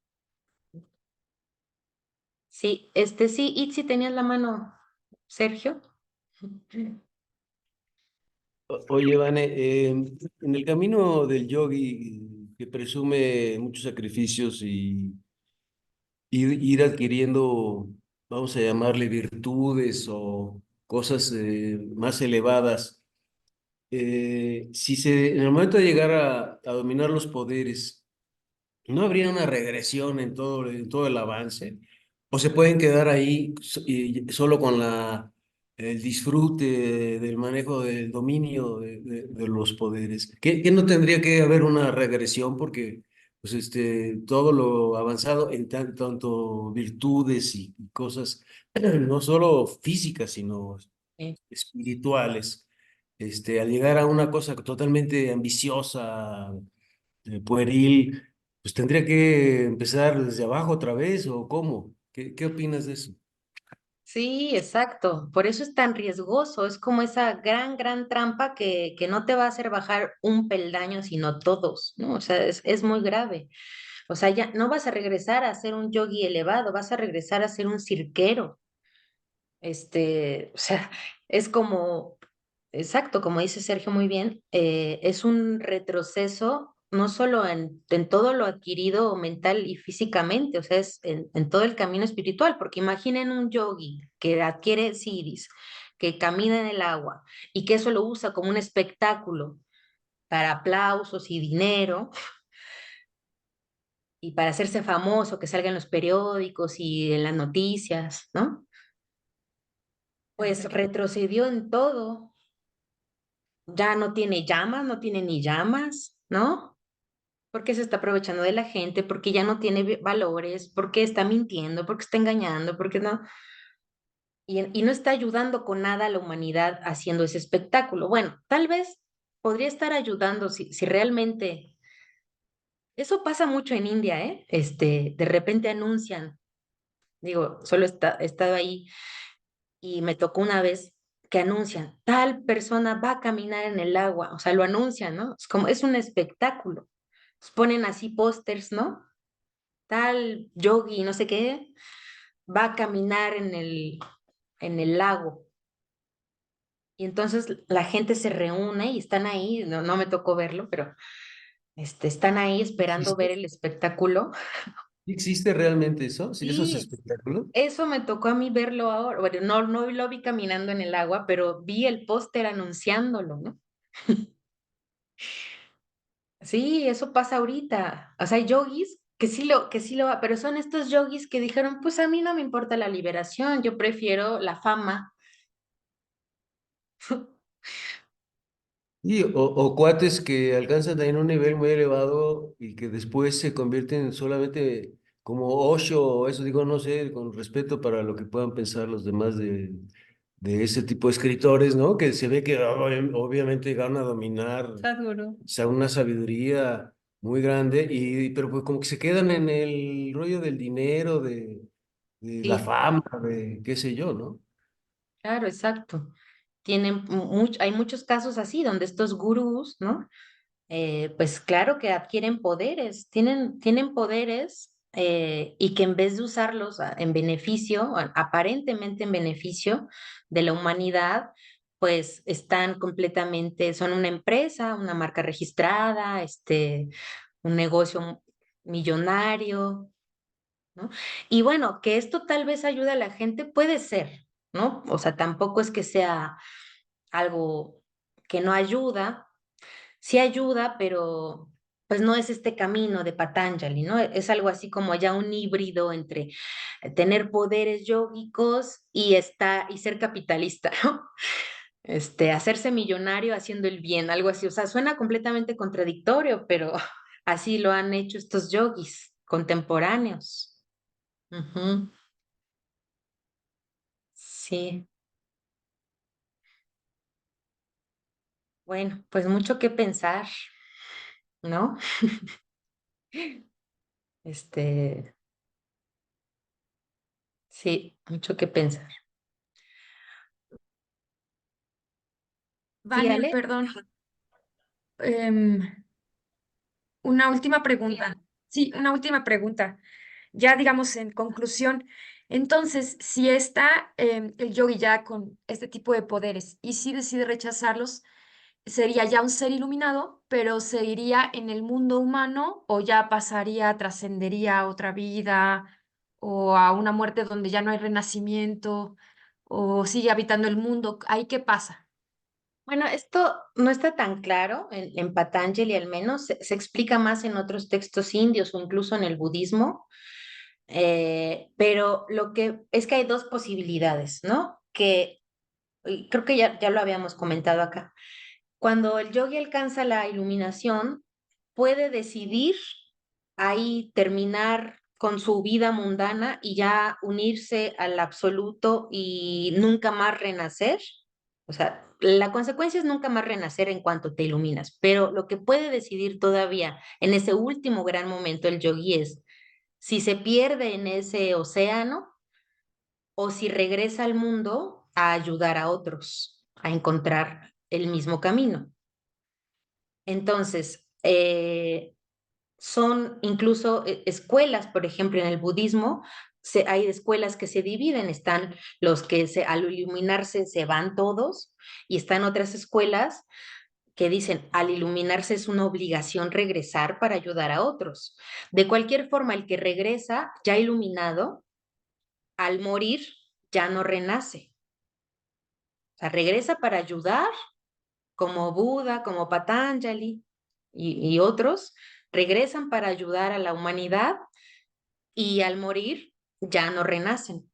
Sí, sí, Itzi, tenías la mano, Sergio. Oye, Vane, en el camino del yogi que presume muchos sacrificios y ir adquiriendo, vamos a llamarle virtudes o cosas más elevadas, si en el momento de llegar a dominar los poderes, ¿no habría una regresión en todo el avance? ¿O se pueden quedar ahí y solo con el disfrute del manejo del dominio de los poderes? ¿Qué no tendría que haber una regresión? Porque pues, todo lo avanzado en tanto virtudes y cosas, no solo físicas, sino Sí. espirituales, al llegar a una cosa totalmente ambiciosa, pueril, pues tendría que empezar desde abajo otra vez, ¿o cómo? ¿Qué opinas de eso? Sí, exacto. Por eso es tan riesgoso. Es como esa gran trampa que no te va a hacer bajar un peldaño, sino todos, ¿no? O sea, es muy grave. O sea, ya no vas a regresar a ser un yogi elevado, vas a regresar a ser un cirquero. O sea, es como, exacto, como dice Sergio muy bien, es un retroceso no solo en todo lo adquirido mental y físicamente, o sea, es en todo el camino espiritual, porque imaginen un yogi que adquiere siddhis, que camina en el agua y que eso lo usa como un espectáculo para aplausos y dinero y para hacerse famoso, que salga en los periódicos y en las noticias, ¿no? Pues retrocedió en todo, ya no tiene llamas, no tiene ni llamas, ¿no? Porque se está aprovechando de la gente, porque ya no tiene valores, porque está mintiendo, porque está engañando, porque no, y no está ayudando con nada a la humanidad haciendo ese espectáculo. Bueno, tal vez podría estar ayudando si realmente, eso pasa mucho en India, ¿eh? De repente anuncian, digo, solo he estado ahí y me tocó una vez que anuncian, tal persona va a caminar en el agua, o sea, lo anuncian, ¿no? Es como, es un espectáculo. Pues ponen así pósters, ¿no? Tal yogi, no sé qué, va a caminar en el lago. Y entonces la gente se reúne y están ahí, no me tocó verlo, pero están ahí esperando ver ¿Existe? el espectáculo. ¿Existe realmente eso? ¿Sí, esos Sí, espectáculos? eso me tocó a mí verlo ahora. Bueno, no lo vi caminando en el agua, pero vi el póster anunciándolo, ¿no? Sí, eso pasa ahorita. O sea, hay yogis que sí lo, pero son estos yogis que dijeron, pues a mí no me importa la liberación, yo prefiero la fama. Y, o cuates que alcanzan también un nivel muy elevado y que después se convierten solamente como Osho o eso, digo, no sé, con respeto para lo que puedan pensar los demás de ese tipo de escritores, ¿no? Que se ve que obviamente van a dominar, o Sadhguru. sea, una sabiduría muy grande, pero pues como que se quedan en el rollo del dinero, de la Sí, fama, de qué sé yo, ¿no? claro, exacto. Hay muchos casos así, donde estos gurús, ¿no? Pues claro que adquieren poderes, tienen poderes y que en vez de usarlos en beneficio, aparentemente en beneficio de la humanidad, pues están completamente, son una empresa, una marca registrada, un negocio millonario, ¿no? Y bueno, que esto tal vez ayude a la gente, puede ser, ¿no? O sea, tampoco es que sea algo que no ayuda, sí ayuda, pero pues no es este camino de Patanjali, ¿no? Es algo así como ya un híbrido entre tener poderes yógicos y ser capitalista, ¿no? Hacerse millonario haciendo el bien, algo así. O sea, suena completamente contradictorio, pero así lo han hecho estos yogis contemporáneos. Ujú. Sí, bueno, pues mucho que pensar, ¿no? Este, sí, mucho que pensar. Sí, Vane, Ale. perdón. em, una última pregunta. Sí, una última pregunta. Ya digamos en conclusión, entonces, si está el yogi ya con este tipo de poderes y si decide rechazarlos, sería ya un ser iluminado, pero seguiría en el mundo humano o ya pasaría, trascendería a otra vida o a una muerte donde ya no hay renacimiento o sigue habitando el mundo. ¿Ahí qué pasa? Bueno, esto no está tan claro en Patanjali, al menos se explica más en otros textos indios o incluso en el budismo, pero lo que es que hay dos posibilidades, ¿no? Y creo que ya lo habíamos comentado acá. Cuando el yogi alcanza la iluminación, puede decidir ahí terminar con su vida mundana y ya unirse al absoluto y nunca más renacer. O sea, la consecuencia es nunca más renacer en cuanto te iluminas, pero lo que puede decidir todavía en ese último gran momento el yogi es si se pierde en ese océano o si regresa al mundo a ayudar a otros a encontrar el mismo camino. Entonces, son incluso escuelas, por ejemplo, en el budismo, hay escuelas que se dividen, están los que al iluminarse se van todos y están otras escuelas que dicen, al iluminarse es una obligación regresar para ayudar a otros. De cualquier forma, el que regresa ya iluminado, al morir, ya no renace. O sea, regresa para ayudar, como Buda, como Patanjali y otros, regresan para ayudar a la humanidad y al morir ya no renacen.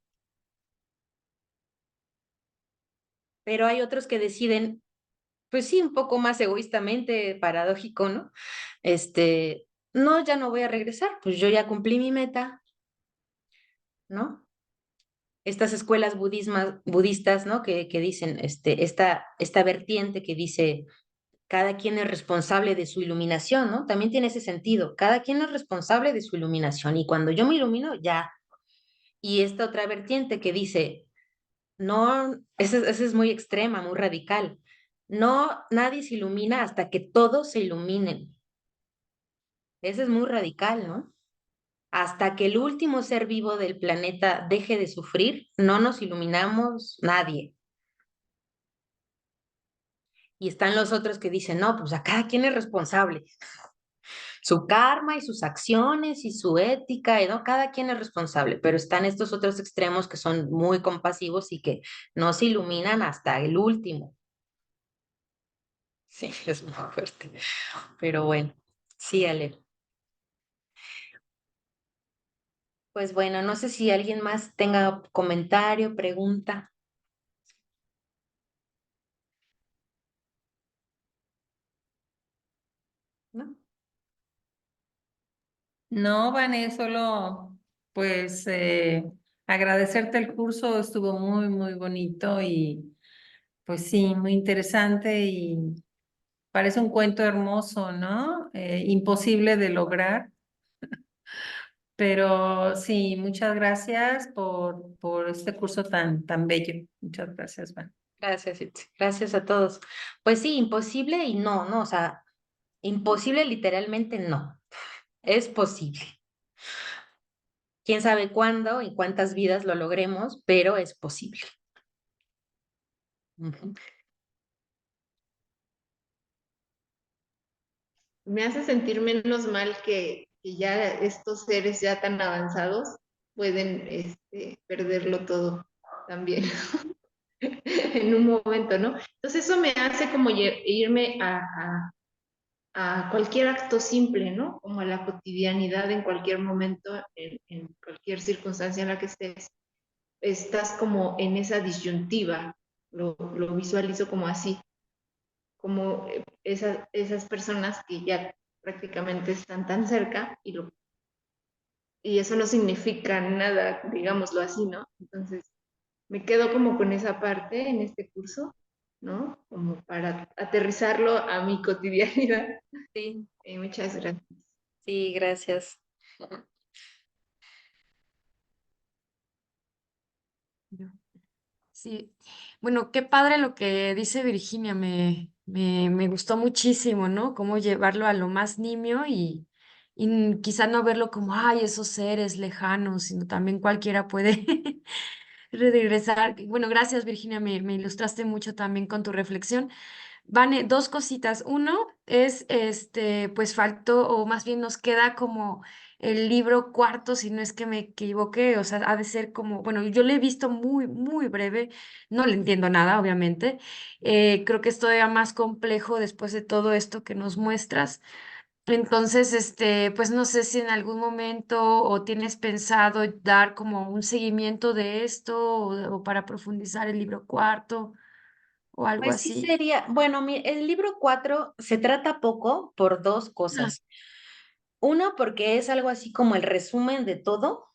Pero hay otros que deciden, pues sí, un poco más egoístamente, paradójico, ¿no? No, ya no voy a regresar, pues yo ya cumplí mi meta, ¿no? Estas escuelas budistas, ¿no? Que dicen, esta vertiente que dice, cada quien es responsable de su iluminación, ¿no? También tiene ese sentido, cada quien es responsable de su iluminación y cuando yo me ilumino, ya. Y esta otra vertiente que dice, no, esa es muy extrema, muy radical. No, nadie se ilumina hasta que todos se iluminen. Ese es muy radical, ¿no? Hasta que el último ser vivo del planeta deje de sufrir, no nos iluminamos nadie. Y están los otros que dicen, no, pues a cada quien es responsable. Su karma y sus acciones y su ética, ¿no? Cada quien es responsable, pero están estos otros extremos que son muy compasivos y que no se iluminan hasta el último. Sí, es muy fuerte. Pero bueno, sí, Ale. Pues bueno, no sé si alguien más tenga comentario, pregunta, ¿no? No, Vané, solo pues agradecerte el curso, estuvo muy, muy bonito y pues sí, muy interesante y parece un cuento hermoso, ¿no? Imposible de lograr, pero sí, muchas gracias por este curso tan, tan bello. Muchas gracias, Van. Gracias, Itzi. Gracias a todos. Pues sí, imposible y no, ¿no? O sea, imposible literalmente no. Es posible. Quién sabe cuándo y cuántas vidas lo logremos, pero es posible. Ujú. me hace sentir menos mal que ya estos seres ya tan avanzados pueden perderlo todo también en un momento, ¿no? Entonces eso me hace como irme a cualquier acto simple, ¿no? Como a la cotidianidad en cualquier momento, en cualquier circunstancia en la que estés, estás como en esa disyuntiva, lo visualizo como así, como esas personas que ya prácticamente están tan cerca y eso no significa nada, digámoslo así, ¿no? Entonces, me quedo como con esa parte en este curso, ¿no? Como para aterrizarlo a mi cotidianidad. Sí, Muchas gracias. sí, gracias. Sí, bueno, qué padre lo que dice Virginia, me gustó muchísimo, ¿no? Cómo llevarlo a lo más nimio y quizá no verlo como, ay, esos seres lejanos, sino también cualquiera puede regresar. Bueno, gracias, Virginia, me ilustraste mucho también con tu reflexión. Vane, dos cositas. Uno es, pues faltó, o más bien nos queda como el libro cuarto, si no es que me equivoqué, o sea, ha de ser como, bueno, yo lo he visto muy, muy breve, no le entiendo nada, obviamente. Creo que es todavía más complejo después de todo esto que nos muestras. Entonces, pues no sé si en algún momento o tienes pensado dar como un seguimiento de esto o para profundizar el libro cuarto o algo Pues sí así. sería, bueno, el libro 4 se trata poco por dos Ah, cosas. Uno, porque es algo así como el resumen de todo.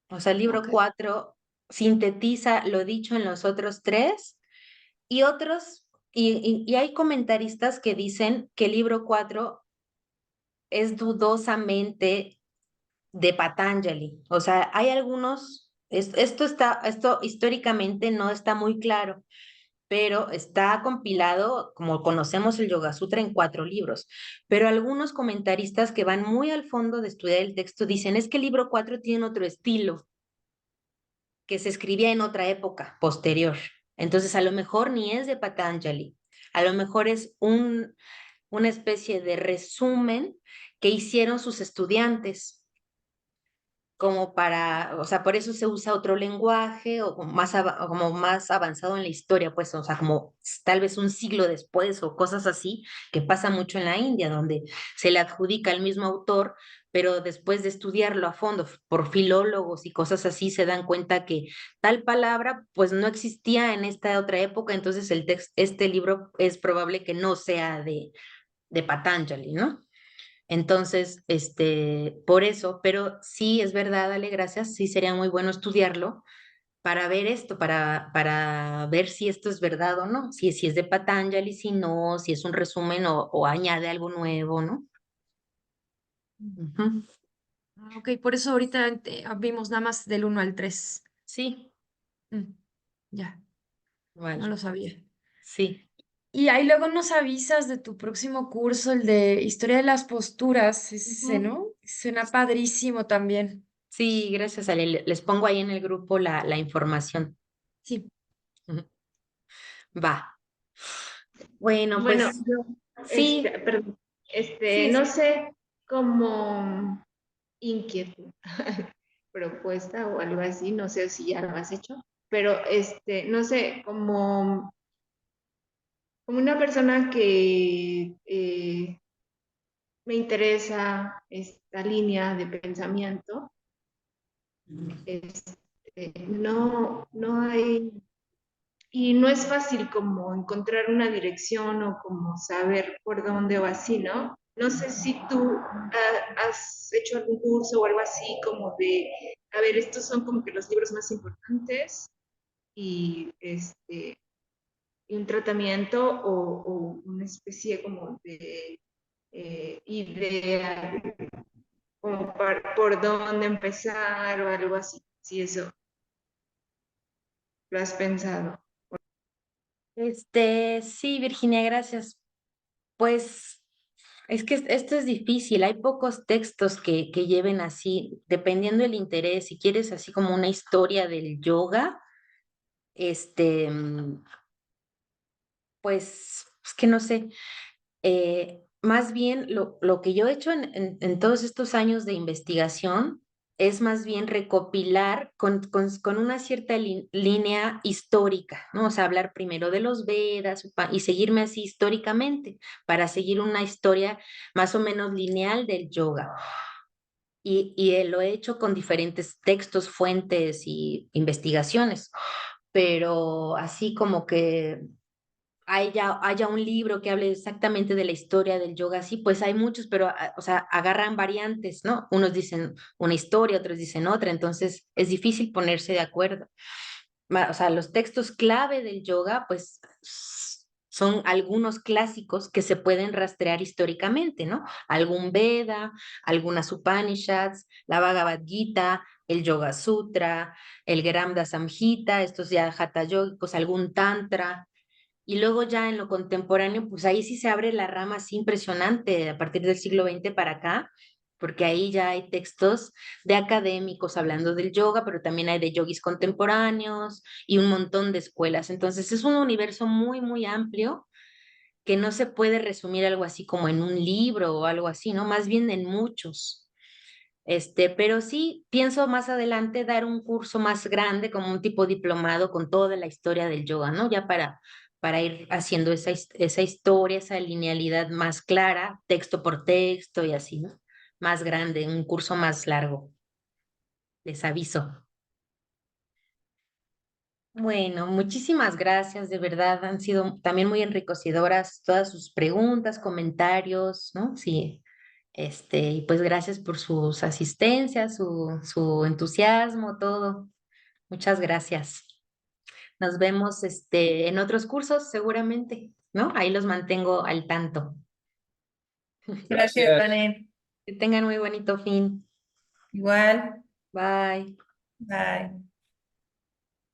O sea, el libro ok. 4 sintetiza lo dicho en los otros tres y otros, y hay comentaristas que dicen que el libro 4 es dudosamente de Patanjali. O sea, hay algunos, esto históricamente no está muy claro, pero está compilado, como conocemos el Yoga Sutra, en 4 libros. Pero algunos comentaristas que van muy al fondo de estudiar el texto dicen, es que el libro 4 tiene otro estilo, que se escribía en otra época posterior. Entonces, a lo mejor ni es de Patanjali, a lo mejor es una especie de resumen que hicieron sus estudiantes como para, o sea, por eso se usa otro lenguaje o como más avanzado en la historia, pues, o sea, como tal vez un siglo después o cosas así, que pasa mucho en la India, donde se le adjudica al mismo autor, pero después de estudiarlo a fondo por filólogos y cosas así, se dan cuenta que tal palabra, pues, no existía en esta otra época, entonces este libro es probable que no sea de Patanjali, ¿no? Entonces, por eso, pero sí es verdad, dale gracias, sí sería muy bueno estudiarlo para ver esto, para ver si esto es verdad o no, si es de Patanjali, si no, si es un resumen o añade algo nuevo, ¿no? Ujú. Ok, por eso ahorita vimos nada más del 1 al 3. Sí, Ya, no vale, lo sabía. sí, Y ahí luego nos avisas de tu próximo curso, el de Historia de las Posturas, ese, ujú. ¿no? Suena padrísimo también. Sí, gracias, Ale. Les pongo ahí en el grupo la información. Sí. Ujú. Va. Bueno, Bueno, pues yo, sí, perdón, sí, no sí. sé, como inquietud, propuesta o algo así, no sé si ya lo has hecho, pero no sé, como una persona que me interesa esta línea de pensamiento, no hay, y no es fácil como encontrar una dirección o como saber por dónde o así, ¿no? No sé si tú has hecho algún curso o algo así como de, a ver, estos son como que los libros más importantes y y un tratamiento o una especie como de idea como por dónde empezar o algo así, si eso lo has pensado. Sí, Virginia, gracias. Pues es que esto es difícil, hay pocos textos que lleven así, dependiendo del interés, si quieres así como una historia del yoga, este, pues es que no sé, más bien lo que yo he hecho en todos estos años de investigación es más bien recopilar con una cierta línea histórica, ¿no? O sea, hablar primero de los Vedas y seguirme así históricamente para seguir una historia más o menos lineal del yoga. Y lo he hecho con diferentes textos, fuentes y investigaciones, pero así como que haya un libro que hable exactamente de la historia del yoga, sí, pues hay muchos, pero, o sea, agarran variantes, ¿no? Unos dicen una historia, otros dicen otra, entonces es difícil ponerse de acuerdo. O sea, los textos clave del yoga, pues son algunos clásicos que se pueden rastrear históricamente, ¿no? Algún Veda, algunas Upanishads, la Bhagavad Gita, el Yoga Sutra, el Geramda Samhita, estos ya Hatha yogicos, algún Tantra. Y luego ya en lo contemporáneo, pues ahí sí se abre la rama así impresionante a partir del siglo XX para acá, porque ahí ya hay textos de académicos hablando del yoga, pero también hay de yogis contemporáneos y un montón de escuelas. Entonces es un universo muy, muy amplio que no se puede resumir algo así como en un libro o algo así, ¿no? Más bien en muchos. Pero sí pienso más adelante dar un curso más grande, como un tipo diplomado con toda la historia del yoga, ¿no? Ya para ir haciendo esa historia, esa linealidad más clara, texto por texto y así, ¿no? Más grande, un curso más largo, les aviso. Bueno, muchísimas gracias, de verdad, han sido también muy enriquecedoras todas sus preguntas, comentarios, ¿no? Sí, y pues gracias por sus asistencias, su entusiasmo, todo. Muchas gracias. Nos vemos, en otros cursos seguramente, ¿no? Ahí los mantengo al tanto. Gracias, Vane. Que tengan muy bonito fin. Igual. Bye. Bye.